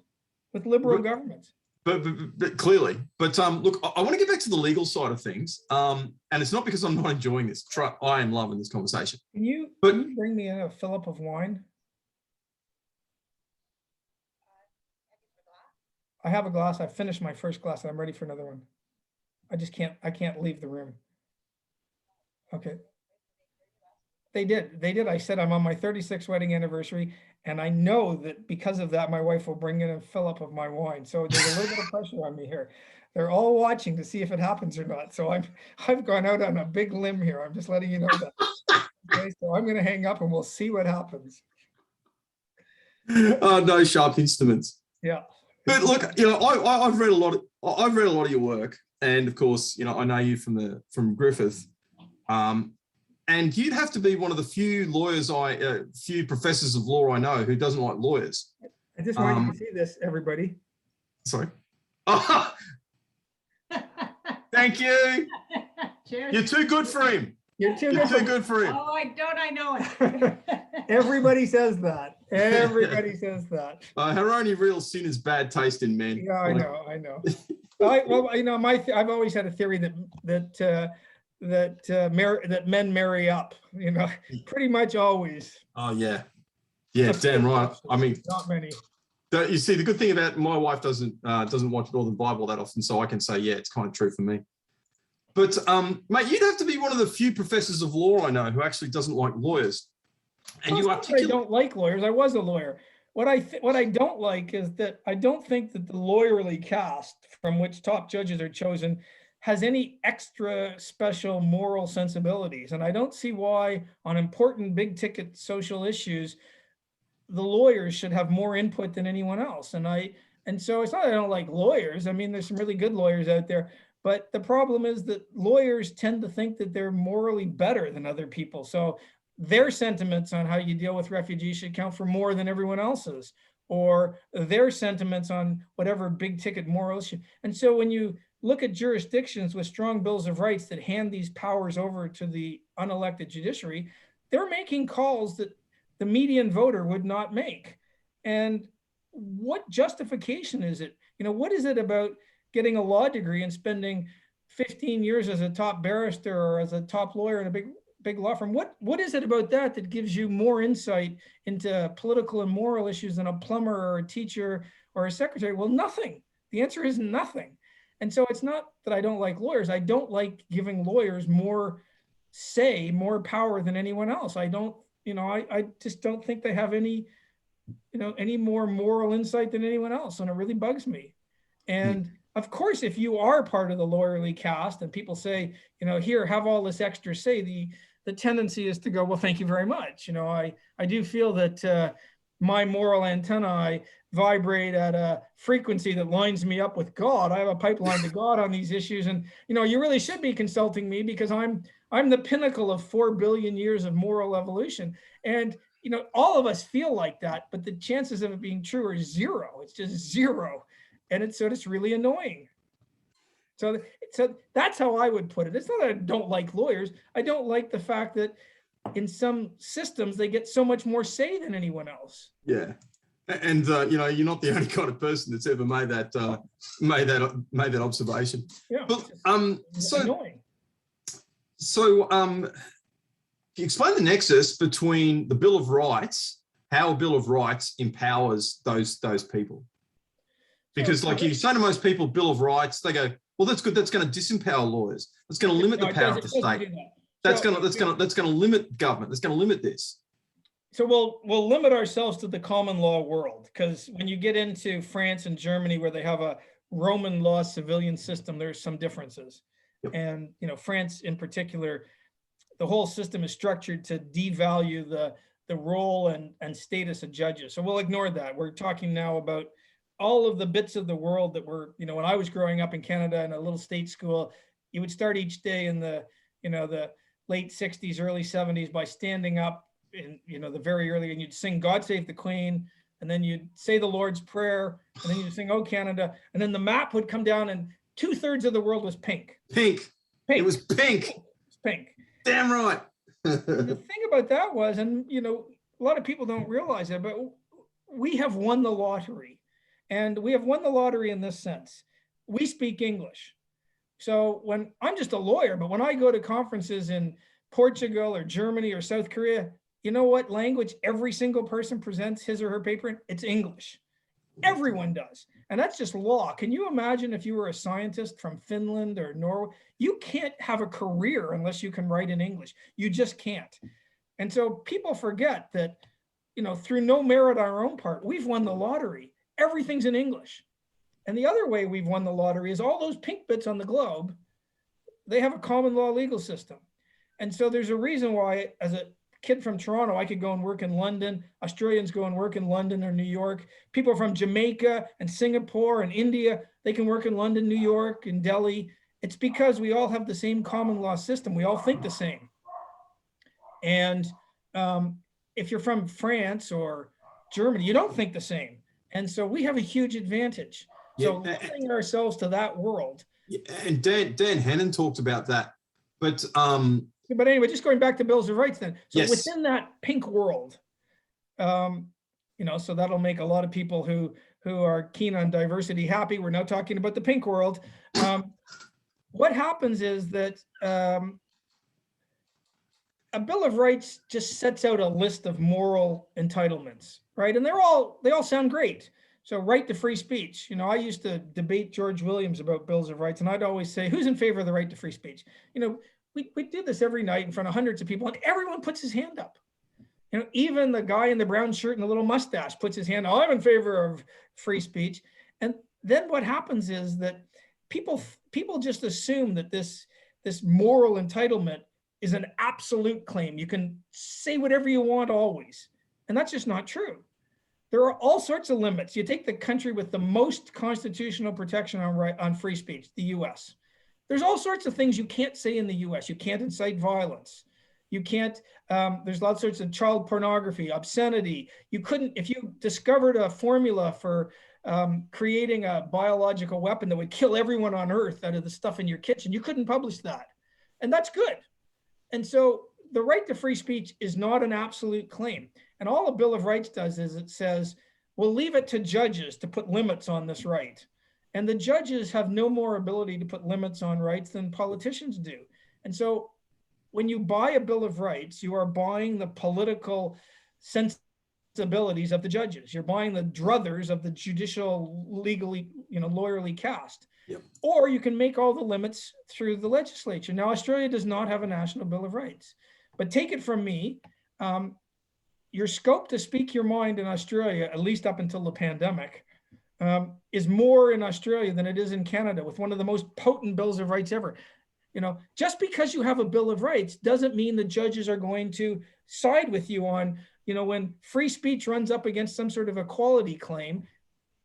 with Liberal governments. But clearly, look, I want to get back to the legal side of things, and it's not because I'm not enjoying this. I am loving this conversation. Can you bring me a fillip of wine? I have a glass. I finished my first glass, and I'm ready for another one. I can't leave the room. Okay. They did. I said I'm on my 36th wedding anniversary, and I know that because of that, my wife will bring in a fill-up of my wine. So there's a little bit of pressure on me here. They're all watching to see if it happens or not. So I've gone out on a big limb here. I'm just letting you know that. Okay, so I'm going to hang up, and we'll see what happens. Oh, no sharp instruments. Yeah. But look, I've read a lot of your work, and of course, I know you from Griffith. And you'd have to be one of the few few professors of law I know who doesn't like lawyers. I just want you to see this, everybody. Sorry. Oh, thank you. Cheers. You're too good for him. You're too good for him. Oh, I know it. Everybody says that. Everybody says that. Her only real sin is bad taste in men. Yeah, I know. I've always had a theory that men marry up, pretty much always. Oh yeah, damn right. I mean, not many. You see, the good thing about my wife doesn't watch Northern Bible that often, so I can say, yeah, it's kind of true for me. But mate, you'd have to be one of the few professors of law I know who actually doesn't like lawyers. And you I don't like lawyers. I was a lawyer. what I don't like is that I don't think that the lawyerly caste from which top judges are chosen has any extra special moral sensibilities. And I don't see why on important big ticket social issues, the lawyers should have more input than anyone else. And so it's not that I don't like lawyers. I mean, there's some really good lawyers out there, but the problem is that lawyers tend to think that they're morally better than other people. So their sentiments on how you deal with refugees should count for more than everyone else's, or their sentiments on whatever big ticket moral issue. And so when you look at jurisdictions with strong bills of rights that hand these powers over to the unelected judiciary, they're making calls that the median voter would not make. And what justification is it? What is it about getting a law degree and spending 15 years as a top barrister or as a top lawyer in a big law firm? What is it about that gives you more insight into political and moral issues than a plumber or a teacher or a secretary? Well, nothing. The answer is nothing. And so it's not that I don't like lawyers. I don't like giving lawyers more say, more power than anyone else. I just don't think they have any more moral insight than anyone else. And it really bugs me. And of course, if you are part of the lawyerly caste and people say, here, have all this extra say, the tendency is to go, well, thank you very much. I do feel that my moral antennae vibrate at a frequency that lines me up with God. I have a pipeline to God on these issues. And, you really should be consulting me because I'm the pinnacle of 4 billion years of moral evolution. And, all of us feel like that, but the chances of it being true are zero. It's just zero. And it's really annoying. So that's how I would put it. It's not that I don't like lawyers. I don't like the fact that in some systems, they get so much more say than anyone else. Yeah. And you're not the only kind of person that's ever made that observation. Yeah. But annoying. So you explain the nexus between the Bill of Rights, how a Bill of Rights empowers those people. Because like you say to most people, Bill of Rights, they go, well, that's good. That's going to disempower lawyers. That's going to limit the power of the state. That's going to limit government. That's going to limit this. So we'll limit ourselves to the common law world, because when you get into France and Germany, where they have a Roman law civilian system, there's some differences. Yep. And France in particular, the whole system is structured to devalue the role and status of judges. So we'll ignore that. We're talking now about all of the bits of the world that were, when I was growing up in Canada in a little state school, you would start each day in the late 60s, early 70s by standing up in, the very early, and you'd sing God Save the Queen, and then you'd say the Lord's Prayer, and then you'd sing, Oh, Canada, and then the map would come down and 2/3 of the world was pink. Pink. It was pink. It's pink. Damn right. The thing about that was, and a lot of people don't realize it, but we have won the lottery. And we have won the lottery in this sense. We speak English. So when I'm just a lawyer, but when I go to conferences in Portugal or Germany or South Korea, you know what language every single person presents his or her paper in? It's English. Everyone does. And that's just law. Can you imagine if you were a scientist from Finland or Norway? You can't have a career unless you can write in English. You just can't. And so people forget that, through no merit on our own part, we've won the lottery. Everything's in English. And the other way we've won the lottery is all those pink bits on the globe, they have a common law legal system. And so there's a reason why, as a kid from Toronto, I could go and work in London. Australians go and work in London or New York. People from Jamaica and Singapore and India, they can work in London, New York, and Delhi. It's because we all have the same common law system. We all think the same. And if you're from France or Germany, you don't think the same. And so we have a huge advantage. So limiting ourselves to that world. Yeah, and Dan Hannon talked about that. But anyway, just going back to Bills of Rights then. So yes. Within that pink world, so that'll make a lot of people who are keen on diversity happy. We're now talking about the pink world. What happens is that a Bill of Rights just sets out a list of moral entitlements, right? And they all sound great. So right to free speech. I used to debate George Williams about Bills of Rights, and I'd always say, who's in favor of the right to free speech? We do this every night in front of hundreds of people, and everyone puts his hand up. even the guy in the brown shirt and the little mustache puts his hand, I'm in favor of free speech. And then what happens is that people just assume that this moral entitlement is an absolute claim. You can say whatever you want always. And that's just not true. There are all sorts of limits. You take the country with the most constitutional protection on free speech, the US. There's all sorts of things you can't say in the US. You can't incite violence. You can't, there's lots of sorts of child pornography, obscenity. You couldn't, if you discovered a formula for creating a biological weapon that would kill everyone on earth out of the stuff in your kitchen, you couldn't publish that. And that's good. And so the right to free speech is not an absolute claim. And all a Bill of Rights does is it says, we'll leave it to judges to put limits on this right. And the judges have no more ability to put limits on rights than politicians do. And so when you buy a Bill of Rights, you are buying the political sensibilities of the judges. You're buying the druthers of the judicial, legally, lawyerly caste. Yep. Or you can make all the limits through the legislature. Now, Australia does not have a national Bill of Rights, but take it from me, your scope to speak your mind in Australia, at least up until the pandemic, is more in Australia than it is in Canada, with one of the most potent bills of rights ever. Just because you have a Bill of Rights doesn't mean the judges are going to side with you on, when free speech runs up against some sort of equality claim,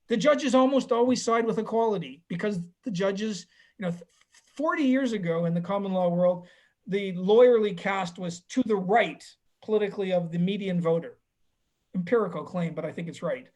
the judges almost always side with equality, because the judges, 40 years ago in the common law world, the lawyerly caste was to the right politically of the median voter. Empirical claim, but I think it's right.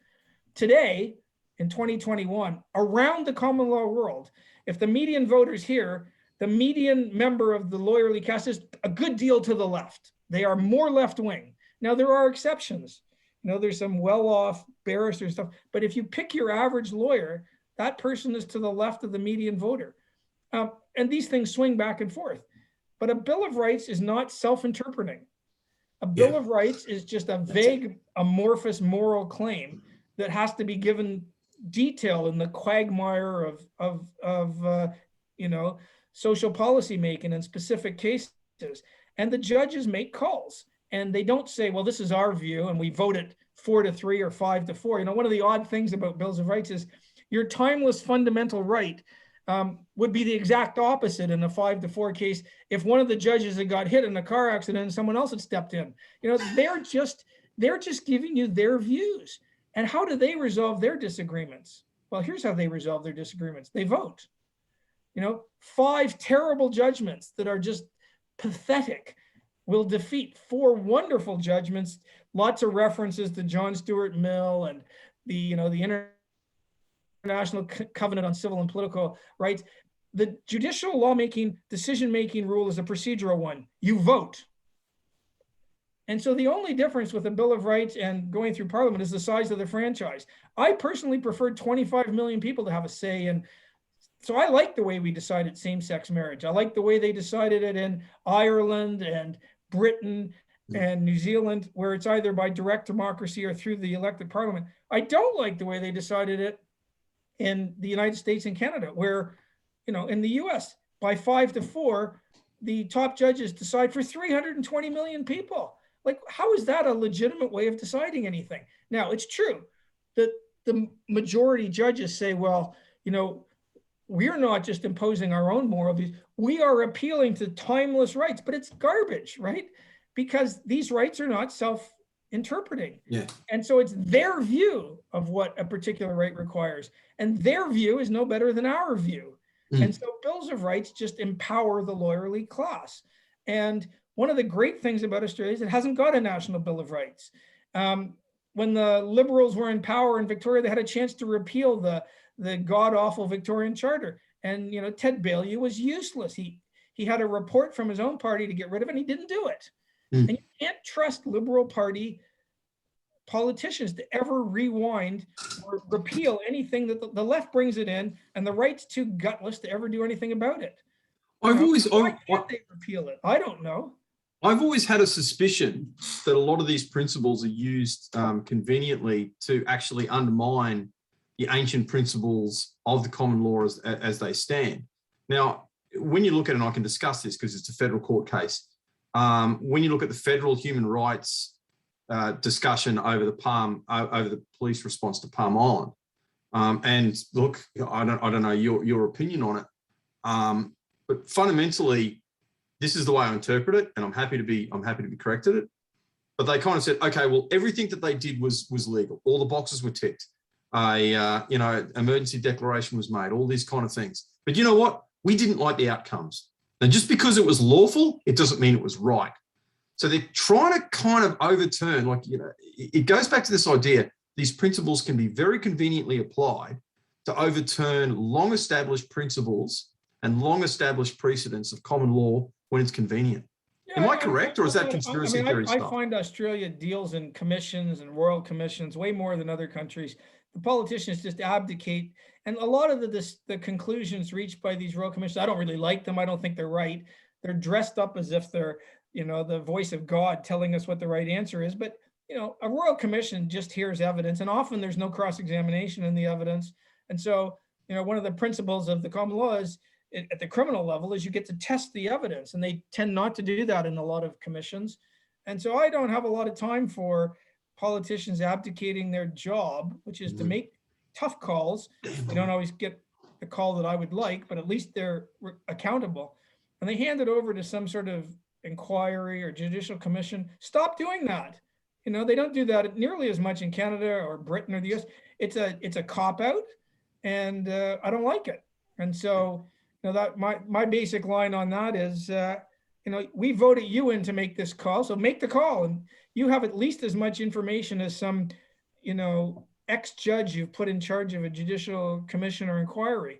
Today, in 2021, around the common law world, if the median voter's here, the median member of the lawyerly caste is a good deal to the left. They are more left-wing. Now, there are exceptions. There's some well-off barristers stuff, but if you pick your average lawyer, that person is to the left of the median voter. And these things swing back and forth. But a Bill of Rights is not self-interpreting. A Bill of Rights is just a vague, amorphous moral claim that has to be given detail in the quagmire of social policy making in specific cases. And the judges make calls, and they don't say, well, this is our view, and we vote it 4-3 or 5-4. One of the odd things about Bills of Rights is your timeless fundamental right would be the exact opposite in a 5-4 case if one of the judges had got hit in a car accident and someone else had stepped in. They're just giving you their views. And how do they resolve their disagreements? Well, here's how they resolve their disagreements. They vote. 5 terrible judgments that are just pathetic will defeat 4 wonderful judgments. Lots of references to John Stuart Mill and the International Covenant on Civil and Political Rights. The judicial lawmaking, decision-making rule is a procedural one. You vote. And so the only difference with the Bill of Rights and going through Parliament is the size of the franchise. I personally prefer 25 million people to have a say in. So I like the way we decided same-sex marriage. I like the way they decided it in Ireland and Britain and New Zealand, where it's either by direct democracy or through the elected parliament. I don't like the way they decided it in the United States and Canada, where, in the US, by 5-4, the top judges decide for 320 million people. Like, how is that a legitimate way of deciding anything? Now, it's true that the majority judges say, well, we're not just imposing our own moral views, we are appealing to timeless rights, but it's garbage, right? Because these rights are not self-interpreting. Yeah. And so it's their view of what a particular right requires. And their view is no better than our view. And so Bills of Rights just empower the lawyerly class. And one of the great things about Australia is it hasn't got a national Bill of Rights. When the Liberals were in power in Victoria, they had a chance to repeal the god-awful Victorian Charter. And, Ted Baillieu was useless. He had a report from his own party to get rid of it, and he didn't do it. And you can't trust Liberal Party politicians to ever rewind or repeal anything that the left brings it in, and the right's too gutless to ever do anything about it. Why can't they repeal it? I don't know. I've always had a suspicion that a lot of these principles are used conveniently to actually undermine the ancient principles of the common law as they stand. Now, when you look at it, and I can discuss this because it's a federal court case, when you look at the federal human rights discussion over the police response to Palm Island. And look, I don't know your opinion on it, but fundamentally, this is the way I interpret it, and I'm happy to be corrected it. But they kind of said, okay, well, everything that they did was legal. All the boxes were ticked. Emergency declaration was made. All these kind of things. But you know what? We didn't like the outcomes. And just because it was lawful, it doesn't mean it was right. So they're trying to kind of overturn, it goes back to this idea. These principles can be very conveniently applied to overturn long-established principles and long-established precedents of common law when it's convenient. Yeah, Am I correct, or is that conspiracy theory stuff? I find Australia deals in commissions and royal commissions way more than other countries. The politicians just abdicate, and a lot of the conclusions reached by these royal commissions, I don't really like them. I don't think they're right. They're dressed up as if they're, the voice of God telling us what the right answer is. But a royal commission just hears evidence, and often there's no cross-examination in the evidence. And so, one of the principles of the common law is, at the criminal level, is you get to test the evidence, and they tend not to do that in a lot of commissions. And so I don't have a lot of time for politicians abdicating their job, which is to make tough calls. They don't always get the call that I would like, but at least they're accountable. And they hand it over to some sort of inquiry or judicial commission. Stop doing that. They don't do that nearly as much in Canada or Britain or the US. It's a cop-out, and I don't like it. And so that my basic line on that is, we voted you in to make this call, so make the call, and you have at least as much information as some, ex-judge you've put in charge of a judicial commission or inquiry.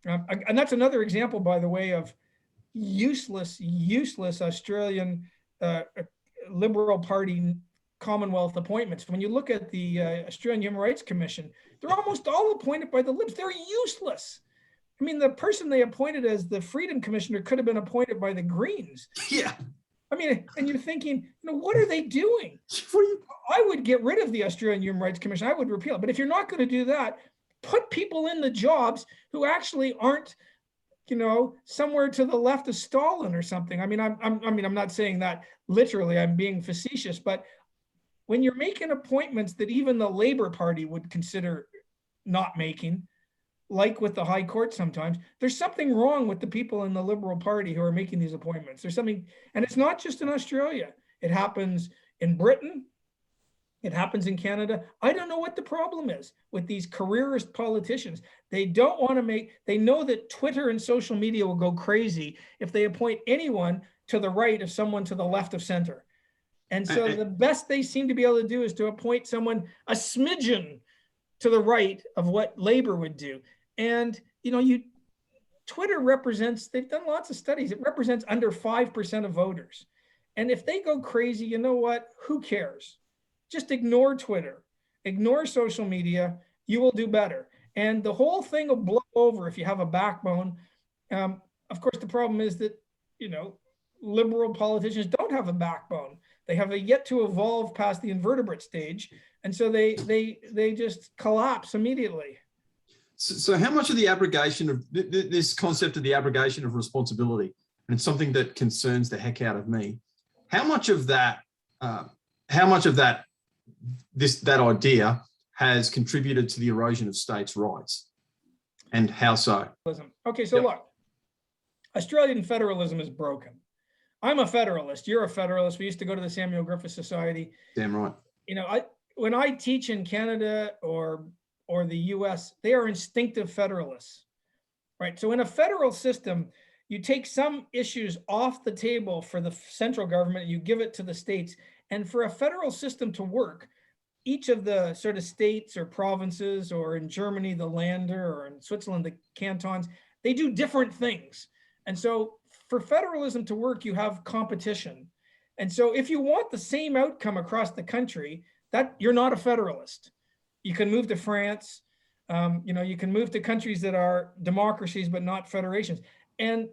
And that's another example, by the way, of useless Australian Liberal Party Commonwealth appointments. When you look at the Australian Human Rights Commission, they're almost all appointed by the Libs. They're useless. I mean, the person they appointed as the Freedom Commissioner could have been appointed by the Greens. Yeah. I mean, and you're thinking, what are they doing? I would get rid of the Australian Human Rights Commission. I would repeal it. But if you're not going to do that, put people in the jobs who actually aren't, somewhere to the left of Stalin or something. I mean, I'm not saying that literally. I'm being facetious. But when you're making appointments that even the Labour Party would consider not making, like with the High Court sometimes, there's something wrong with the people in the Liberal Party who are making these appointments. There's something, and it's not just in Australia. It happens in Britain. It happens in Canada. I don't know what the problem is with these careerist politicians. They don't want to they know that Twitter and social media will go crazy if they appoint anyone to the right of someone to the left of center. And so the best they seem to be able to do is to appoint someone a smidgen to the right of what Labour would do. And, Twitter represents, they've done lots of studies, it represents under 5% of voters. And if they go crazy, you know what? Who cares? Just ignore Twitter, ignore social media, you will do better. And the whole thing will blow over if you have a backbone. Of course, the problem is that, Liberal politicians don't have a backbone. They have yet to evolve past the invertebrate stage. And so they just collapse immediately. So how much of the abrogation of this concept of the abrogation of responsibility, and it's something that concerns the heck out of me, how much of that idea has contributed to the erosion of states' rights, and how so? Okay, so Look, Australian federalism is broken. I'm a federalist. You're a federalist. We used to go to the Samuel Griffith Society. Damn right. When I teach in Canada or the US, they are instinctive federalists, right? So in a federal system, you take some issues off the table for the central government, and you give it to the states. And for a federal system to work, each of the sort of states or provinces, or in Germany, the Länder, or in Switzerland, the cantons, they do different things. And so for federalism to work, you have competition. And so if you want the same outcome across the country, that you're not a federalist. You can move to France, you can move to countries that are democracies but not federations. And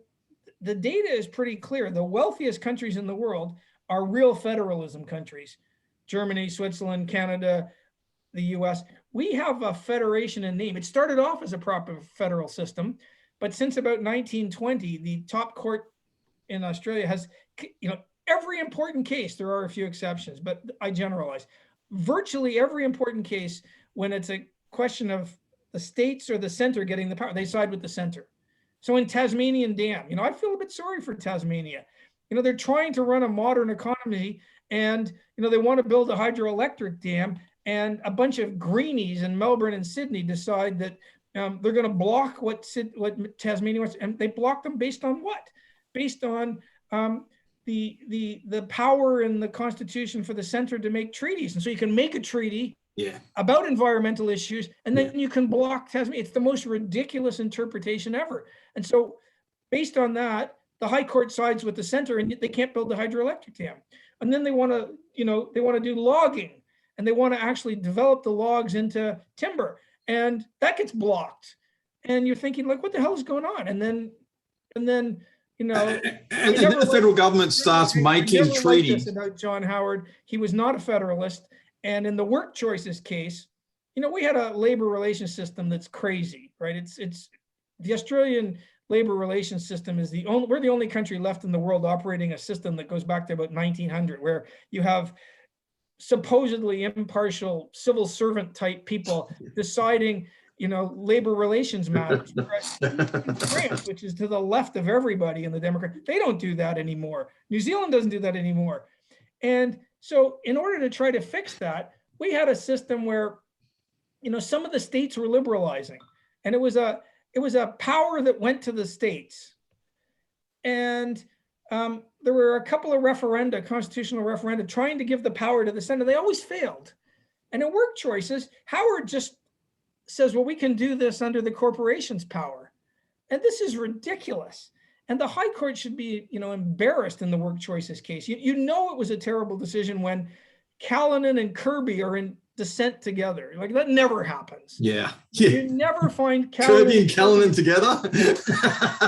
the data is pretty clear. The wealthiest countries in the world are real federalism countries. Germany, Switzerland, Canada, the US. We have a federation in name. It started off as a proper federal system, but since about 1920, the top court in Australia has, every important case, there are a few exceptions, but I generalize. Virtually every important case, when it's a question of the states or the center getting the power, they side with the center. So in Tasmanian Dam, I feel a bit sorry for Tasmania. They're trying to run a modern economy, and they want to build a hydroelectric dam, and a bunch of greenies in Melbourne and Sydney decide that they're going to block what Tasmania wants, and they block them based on what? Based on the power in the Constitution for the center to make treaties. And so you can make a treaty about environmental issues, and then you can block Tasmania. It's the most ridiculous interpretation ever. And so based on that, the High Court sides with the center, and they can't build the hydroelectric dam. And then they want to, they want to do logging, and they want to actually develop the logs into timber, and that gets blocked. And you're thinking, like, what the hell is going on? And then and then the federal government starts making treaties. About John Howard, he was not a federalist. And in the work choices case, we had a labor relations system that's crazy, right? It's the Australian labor relations system is we're the only country left in the world operating a system that goes back to about 1900, where you have supposedly impartial civil servant type people deciding, labor relations matters. France, which is to the left of everybody in the Democrat, they don't do that anymore. New Zealand doesn't do that anymore. And so in order to try to fix that, we had a system where, some of the states were liberalizing, and it was a power that went to the states. And there were a couple of referenda, constitutional referenda, trying to give the power to the Senate. They always failed. And in work choices, Howard just says, well, we can do this under the corporation's power. And this is ridiculous. And the High Court should be, embarrassed in the work choices case. It was a terrible decision when Callanan and Kirby are in dissent together. Like, that never happens. Yeah. You never find Kirby and Callanan together.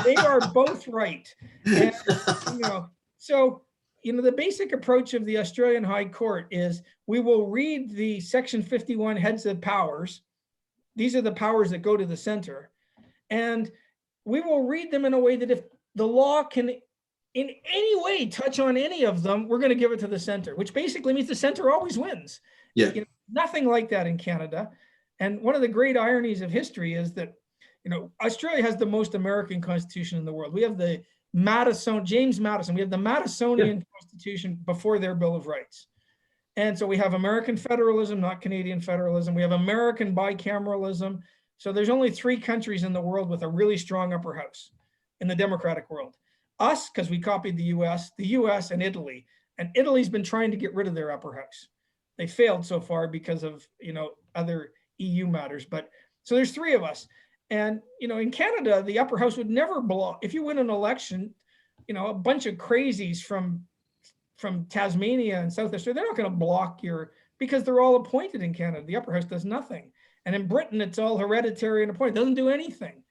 They are both right. And, so, the basic approach of the Australian High Court is we will read the Section 51 heads of powers. These are the powers that go to the center. And we will read them in a way that if the law can in any way touch on any of them, we're going to give it to the center, which basically means the center always wins. Yeah. Nothing like that in Canada. And one of the great ironies of history is that, Australia has the most American constitution in the world. We have the James Madison. We have the Madisonian Constitution before their Bill of Rights. And so we have American federalism, not Canadian federalism. We have American bicameralism. So there's only 3 countries in the world with a really strong upper house in the democratic world. Us, because we copied the US and Italy. And Italy's been trying to get rid of their upper house. They failed so far because of, other EU matters. But so there's 3 of us. And, in Canada, the upper house would never block. If you win an election, a bunch of crazies from Tasmania and South Australia, they're not going to block because they're all appointed in Canada. The upper house does nothing. And in Britain, it's all hereditary and appointed. It doesn't do anything.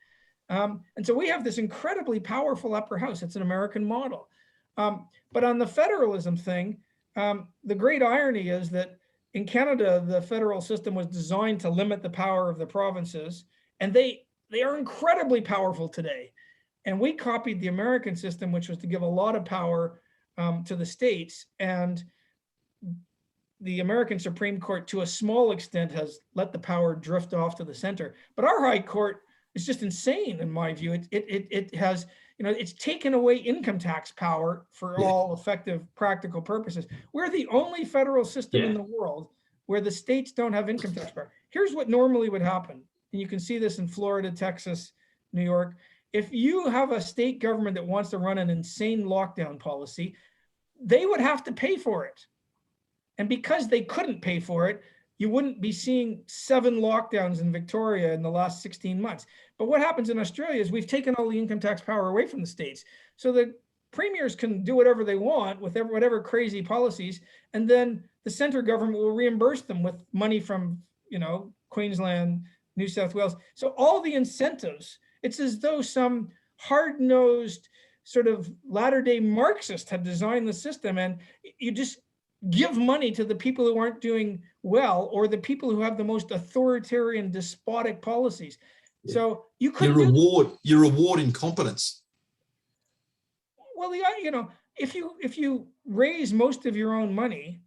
And so we have this incredibly powerful upper house. It's an American model. But on the federalism thing, the great irony is that in Canada, the federal system was designed to limit the power of the provinces, and they are incredibly powerful today. And we copied the American system, which was to give a lot of power to the states. And the American Supreme Court, to a small extent, has let the power drift off to the center. But our High Court is just insane, in my view. It has, it's taken away income tax power for all effective practical purposes. We're the only federal system in the world where the states don't have income tax power. Here's what normally would happen. And you can see this in Florida, Texas, New York. If you have a state government that wants to run an insane lockdown policy, they would have to pay for it. And because they couldn't pay for it, you wouldn't be seeing 7 lockdowns in Victoria in the last 16 months. But what happens in Australia is we've taken all the income tax power away from the states. So the premiers can do whatever they want with whatever crazy policies. And then the center government will reimburse them with money from, Queensland, New South Wales. So all the incentives, it's as though some hard-nosed sort of latter-day Marxist had designed the system, and you just give money to the people who aren't doing well, or the people who have the most authoritarian, despotic policies. Yeah. So you could you reward incompetence. Well, if you raise most of your own money,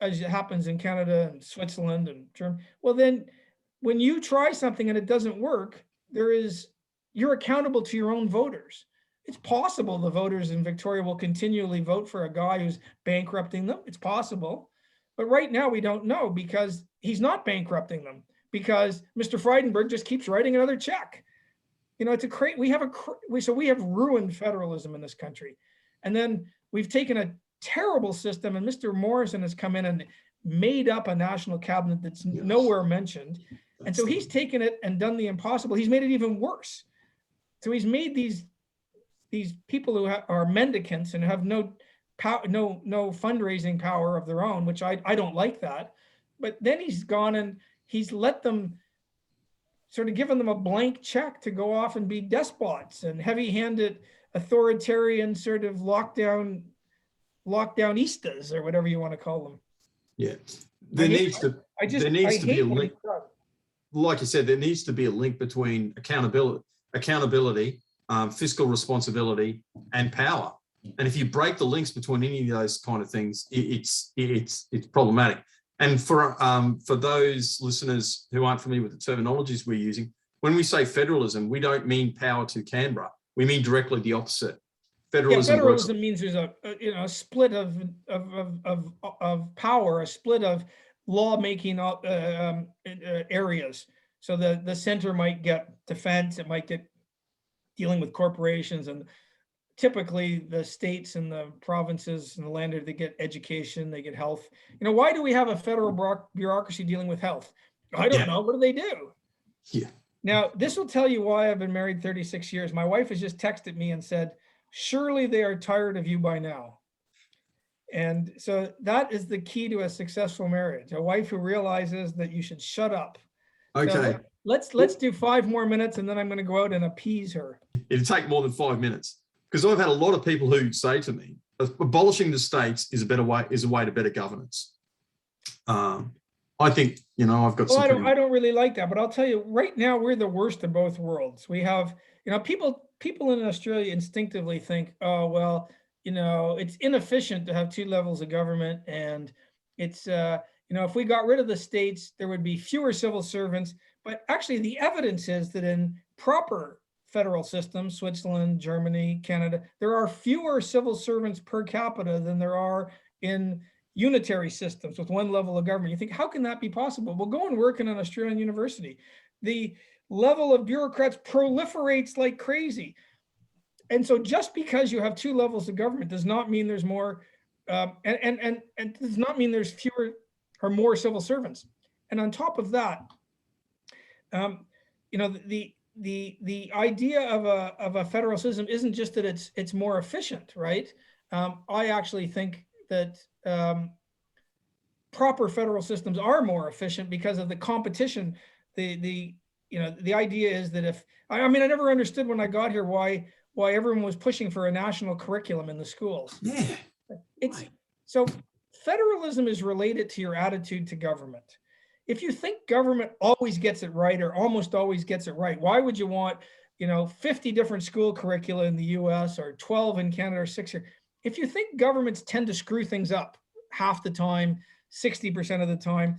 as it happens in Canada and Switzerland and Germany, well then when you try something and it doesn't work, you're accountable to your own voters. It's possible the voters in Victoria will continually vote for a guy who's bankrupting them. It's possible. But right now we don't know because he's not bankrupting them, because Mr. Frydenberg just keeps writing another check. It's we have ruined federalism in this country. And then we've taken a terrible system, and Mr. Morrison has come in and made up a national cabinet that's nowhere mentioned. And so he's taken it and done the impossible. He's made it even worse. So he's made these people who are mendicants and have no fundraising power of their own, which I don't like that. But then he's gone and he's let them, sort of given them a blank check to go off and be despots and heavy-handed authoritarian sort of lockdownistas, or whatever you want to call them. Yeah, there needs to be a link. Like you said, there needs to be a link between accountability, fiscal responsibility, and power. And if you break the links between any of those kind of things, it's problematic. And for those listeners who aren't familiar with the terminologies we're using, when we say federalism, we don't mean power to Canberra. We mean directly the opposite. Federalism means there's a split of power, a split of lawmaking areas. So the center might get defense, it might get dealing with corporations, and typically the states and the provinces and the land, they get education, they get health. Why do we have a federal bureaucracy dealing with health? I don't know. What do they do? Yeah. Now, this will tell you why I've been married 36 years. My wife has just texted me and said, surely they are tired of you by now. And so that is the key to a successful marriage, a wife who realizes that you should shut up. Okay. So let's do 5 more minutes, and then I'm going to go out and appease her. It'll take more than 5 minutes, because I've had a lot of people who say to me, abolishing the states is a way to better governance. I think, I've got some. I don't really like that, but I'll tell you right now, we're the worst of both worlds. We have, people in Australia instinctively think, oh, well, it's inefficient to have 2 levels of government. And it's, if we got rid of the states, there would be fewer civil servants. But actually the evidence is that in proper federal systems, Switzerland, Germany, Canada, there are fewer civil servants per capita than there are in unitary systems with 1 level of government. You think, how can that be possible? Well, go and work in an Australian university. The level of bureaucrats proliferates like crazy. And so just because you have 2 levels of government does not mean there's more, and does not mean there's fewer or more civil servants. And on top of that, the idea of a federal system isn't just that it's more efficient, right? I actually think that proper federal systems are more efficient because of the competition. The idea is that I never understood when I got here why everyone was pushing for a national curriculum in the schools. Yeah. So federalism is related to your attitude to government. If you think government always gets it right or almost always gets it right, why would you want 50 different school curricula in the US or 12 in Canada or 6 here? If you think governments tend to screw things up half the time, 60% of the time,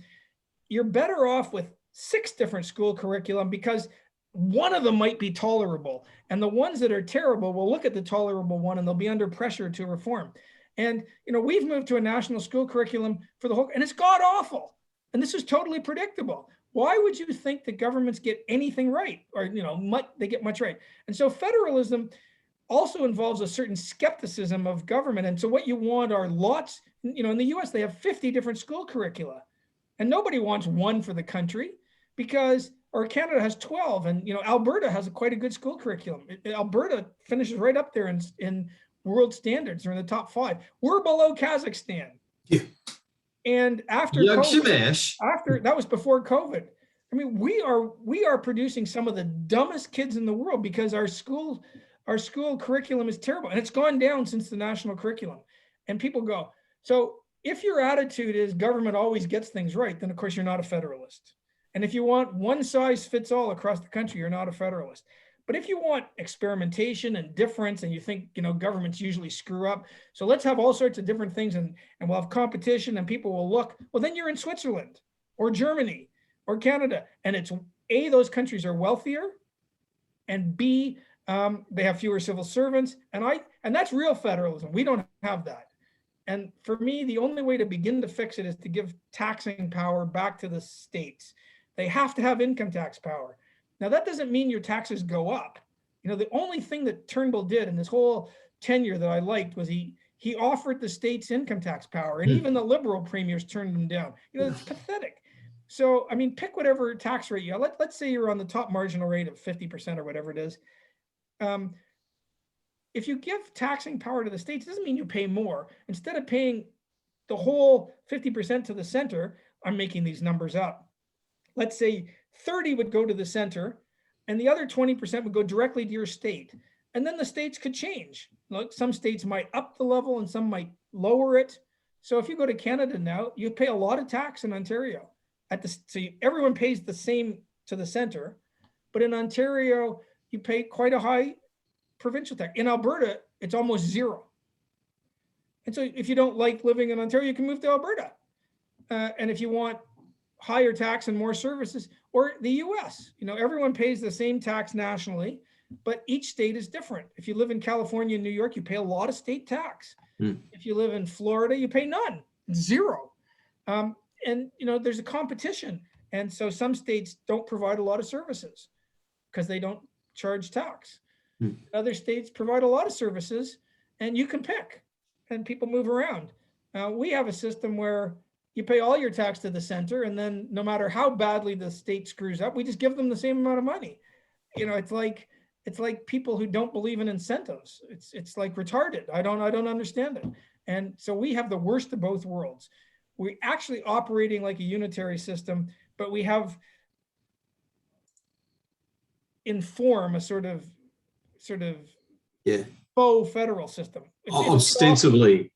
you're better off with 6 different school curriculum, because one of them might be tolerable. And the ones that are terrible will look at the tolerable one and they'll be under pressure to reform. And, we've moved to a national school curriculum for the whole, and it's god awful. And this is totally predictable. Why would you think that governments get anything right, or, they get much right? And so federalism also involves a certain skepticism of government. And so what you want are lots, in the US, they have 50 different school curricula, and nobody wants 1 for the country, or Canada has 12, and, Alberta has quite a good school curriculum. Alberta finishes right up there in world standards, or in the top 5. We're below Kazakhstan. Yeah. And after COVID, that was before COVID. I mean, we are producing some of the dumbest kids in the world because our school curriculum is terrible, and it's gone down since the national curriculum. And people go, so if your attitude is government always gets things right, then of course you're not a federalist. And if you want one size fits all across the country, you're not a federalist. But if you want experimentation and difference, and you think, governments usually screw up, so let's have all sorts of different things, and we'll have competition, and people will look, well, then you're in Switzerland or Germany or Canada, and it's A, those countries are wealthier, and B, they have fewer civil servants, and that's real federalism. We don't have that. And for me, the only way to begin to fix it is to give taxing power back to the states. They have to have income tax power. Now, that doesn't mean your taxes go up. The only thing that Turnbull did in this whole tenure that I liked was he offered the states income tax power, and even the liberal premiers turned them down. It's pathetic. So, I mean, pick whatever tax rate you have. Let's say you're on the top marginal rate of 50% or whatever it is. If you give taxing power to the states, it doesn't mean you pay more. Instead of paying the whole 50% to the center, I'm making these numbers up. Let's say 30 would go to the center, and the other 20% would go directly to your state. And then the states could change. Like, some states might up the level and some might lower it. So if you go to Canada now, you pay a lot of tax in Ontario. Everyone pays the same to the center, but in Ontario, you pay quite a high provincial tax. In Alberta, it's almost zero. And so if you don't like living in Ontario, you can move to Alberta. And if you want higher tax and more services, or the US, everyone pays the same tax nationally, but each state is different. If you live in California and New York, you pay a lot of state tax. If you live in Florida, you pay none, zero. And there's a competition. And so some states don't provide a lot of services because they don't charge tax. Other states provide a lot of services, and you can pick, and people move around. We have a system where you pay all your tax to the center, and then no matter how badly the state screws up, we just give them the same amount of money. It's like people who don't believe in incentives. It's like retarded. I don't understand it. And so we have the worst of both worlds. We're actually operating like a unitary system, but we have in form a sort of faux federal system. Ostensibly,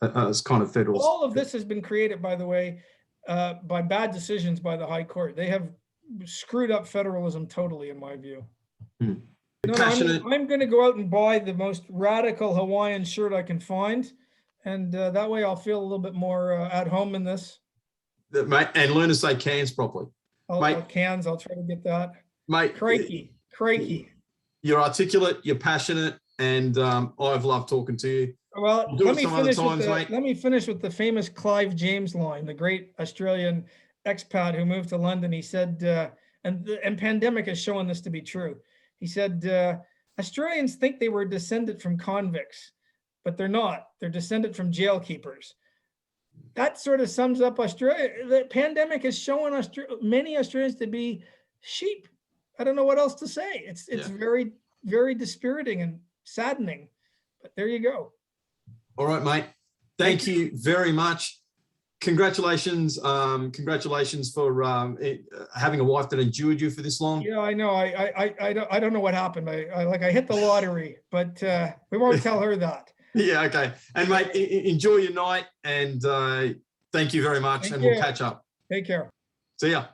as kind of federal. All of this has been created, by the way, by bad decisions by the High Court. They have screwed up federalism totally, in my view. I'm going to go out and buy the most radical Hawaiian shirt I can find, and that way I'll feel a little bit more at home in this. Mate, and learn to say cans properly. I'll try to get that. Mate, crikey. You're articulate, you're passionate, and I've loved talking to you. Well, let me finish with the famous Clive James line, the great Australian expat who moved to London. He said, and pandemic has shown this to be true. He said, Australians think they were descended from convicts, but they're not. They're descended from jail keepers. That sort of sums up Australia. The pandemic has shown many Australians to be sheep. I don't know what else to say. It's very, very dispiriting and saddening, but there you go. All right, mate. Thank you very much. Congratulations. Congratulations for having a wife that endured you for this long. Yeah, I know. I don't know what happened. I hit the lottery, but we won't tell her that. Yeah, okay. And mate, enjoy your night, and thank you very much. We'll catch up. Take care. See ya.